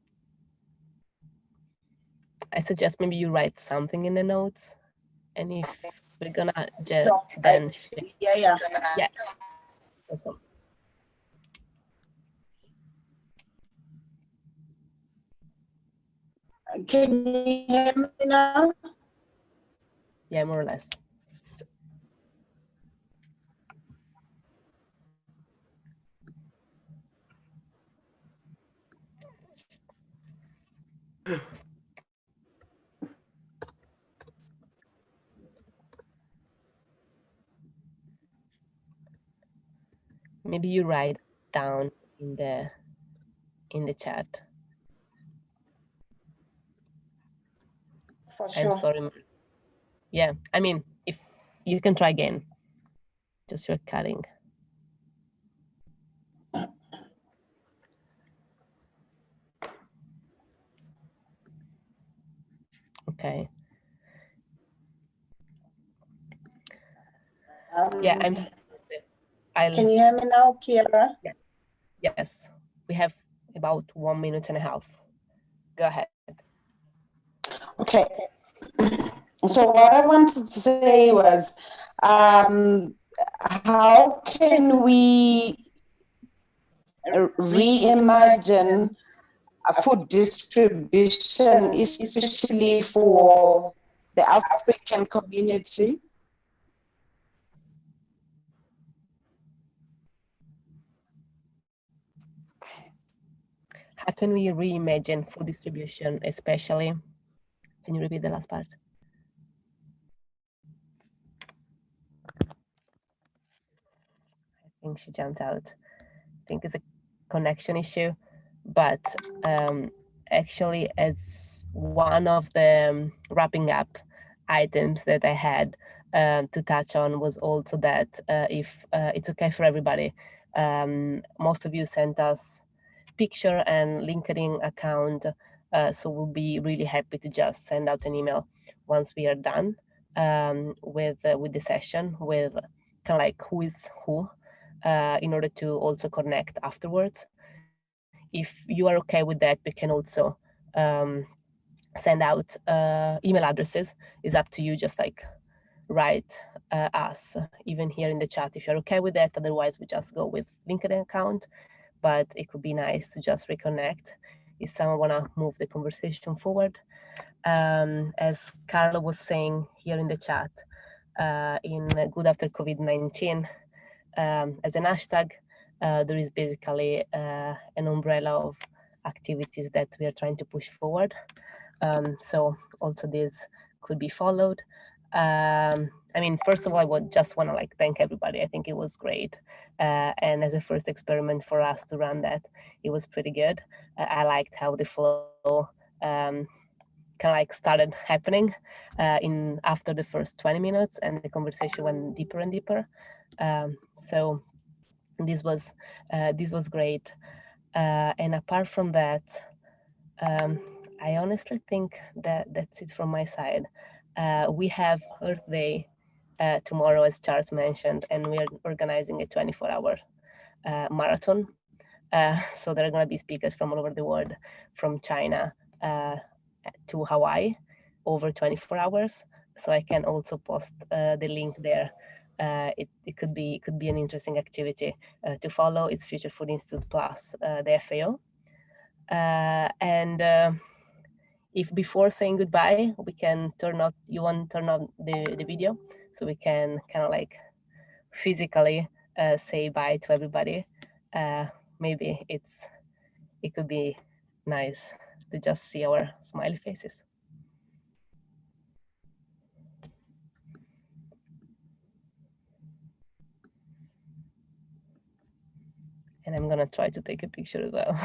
I suggest maybe you write something in the notes, and if we're gonna just then yeah. Awesome. Can you hear me now? Yeah, more or less. Maybe you write down in the chat. For sure. I'm sorry. Yeah, I mean, if you can try again, just you're cutting. Okay. Yeah, I'm sorry. Can you hear me now, Chiara? Yeah. Yes, we have about 1.5 minutes. Go ahead. Okay. So what I wanted to say was, how can we reimagine a food distribution, especially for the African community? How can we reimagine food distribution, especially? Can you repeat the last part? I think she jumped out. I think it's a connection issue, but actually, as one of the wrapping up items that I had to touch on was also that if it's okay for everybody, most of you sent us picture and LinkedIn account, so we'll be really happy to just send out an email once we are done with the session, with kind of like who is who, in order to also connect afterwards. If you are okay with that, we can also send out email addresses. It's up to you, just like write us, even here in the chat, if you're okay with that. Otherwise, we just go with LinkedIn account. But it could be nice to just reconnect if someone wanna move the conversation forward. As Carlo was saying here in the chat, in Good After COVID-19, as an hashtag, there is basically an umbrella of activities that we are trying to push forward. So also this could be followed. I mean, first of all, I just want to like thank everybody. I think it was great. And as a first experiment for us to run that, it was pretty good. I liked how the flow kind of like started happening in after the first 20 minutes, and the conversation went deeper and deeper. So this was great. And apart from that, I honestly think that that's it from my side. We have Earth Day tomorrow, as Charles mentioned, and we are organizing a 24-hour marathon. So there are going to be speakers from all over the world, from China to Hawaii, over 24 hours. So I can also post the link there. It could be an interesting activity to follow. It's Future Food Institute plus the FAO. And if before saying goodbye, we can turn on the video, so we can kind of like physically say bye to everybody. Maybe it could be nice to just see our smiley faces. And I'm gonna try to take a picture as well.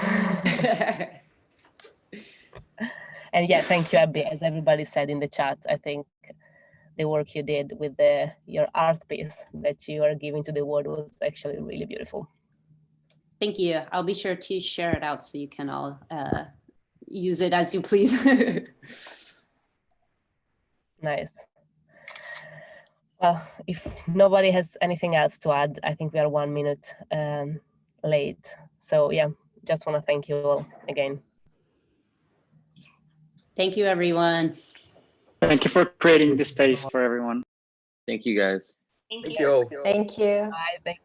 And yeah, thank you, Abby. As everybody said in the chat, I think the work you did with your art piece that you are giving to the world was actually really beautiful. Thank you. I'll be sure to share it out so you can all use it as you please. Nice. Well, if nobody has anything else to add, I think we are 1 minute late. So yeah, just want to thank you all again. Thank you, everyone. Thank you for creating this space for everyone. Thank you, guys. Thank you. Thank you all. Thank you. Bye. Thank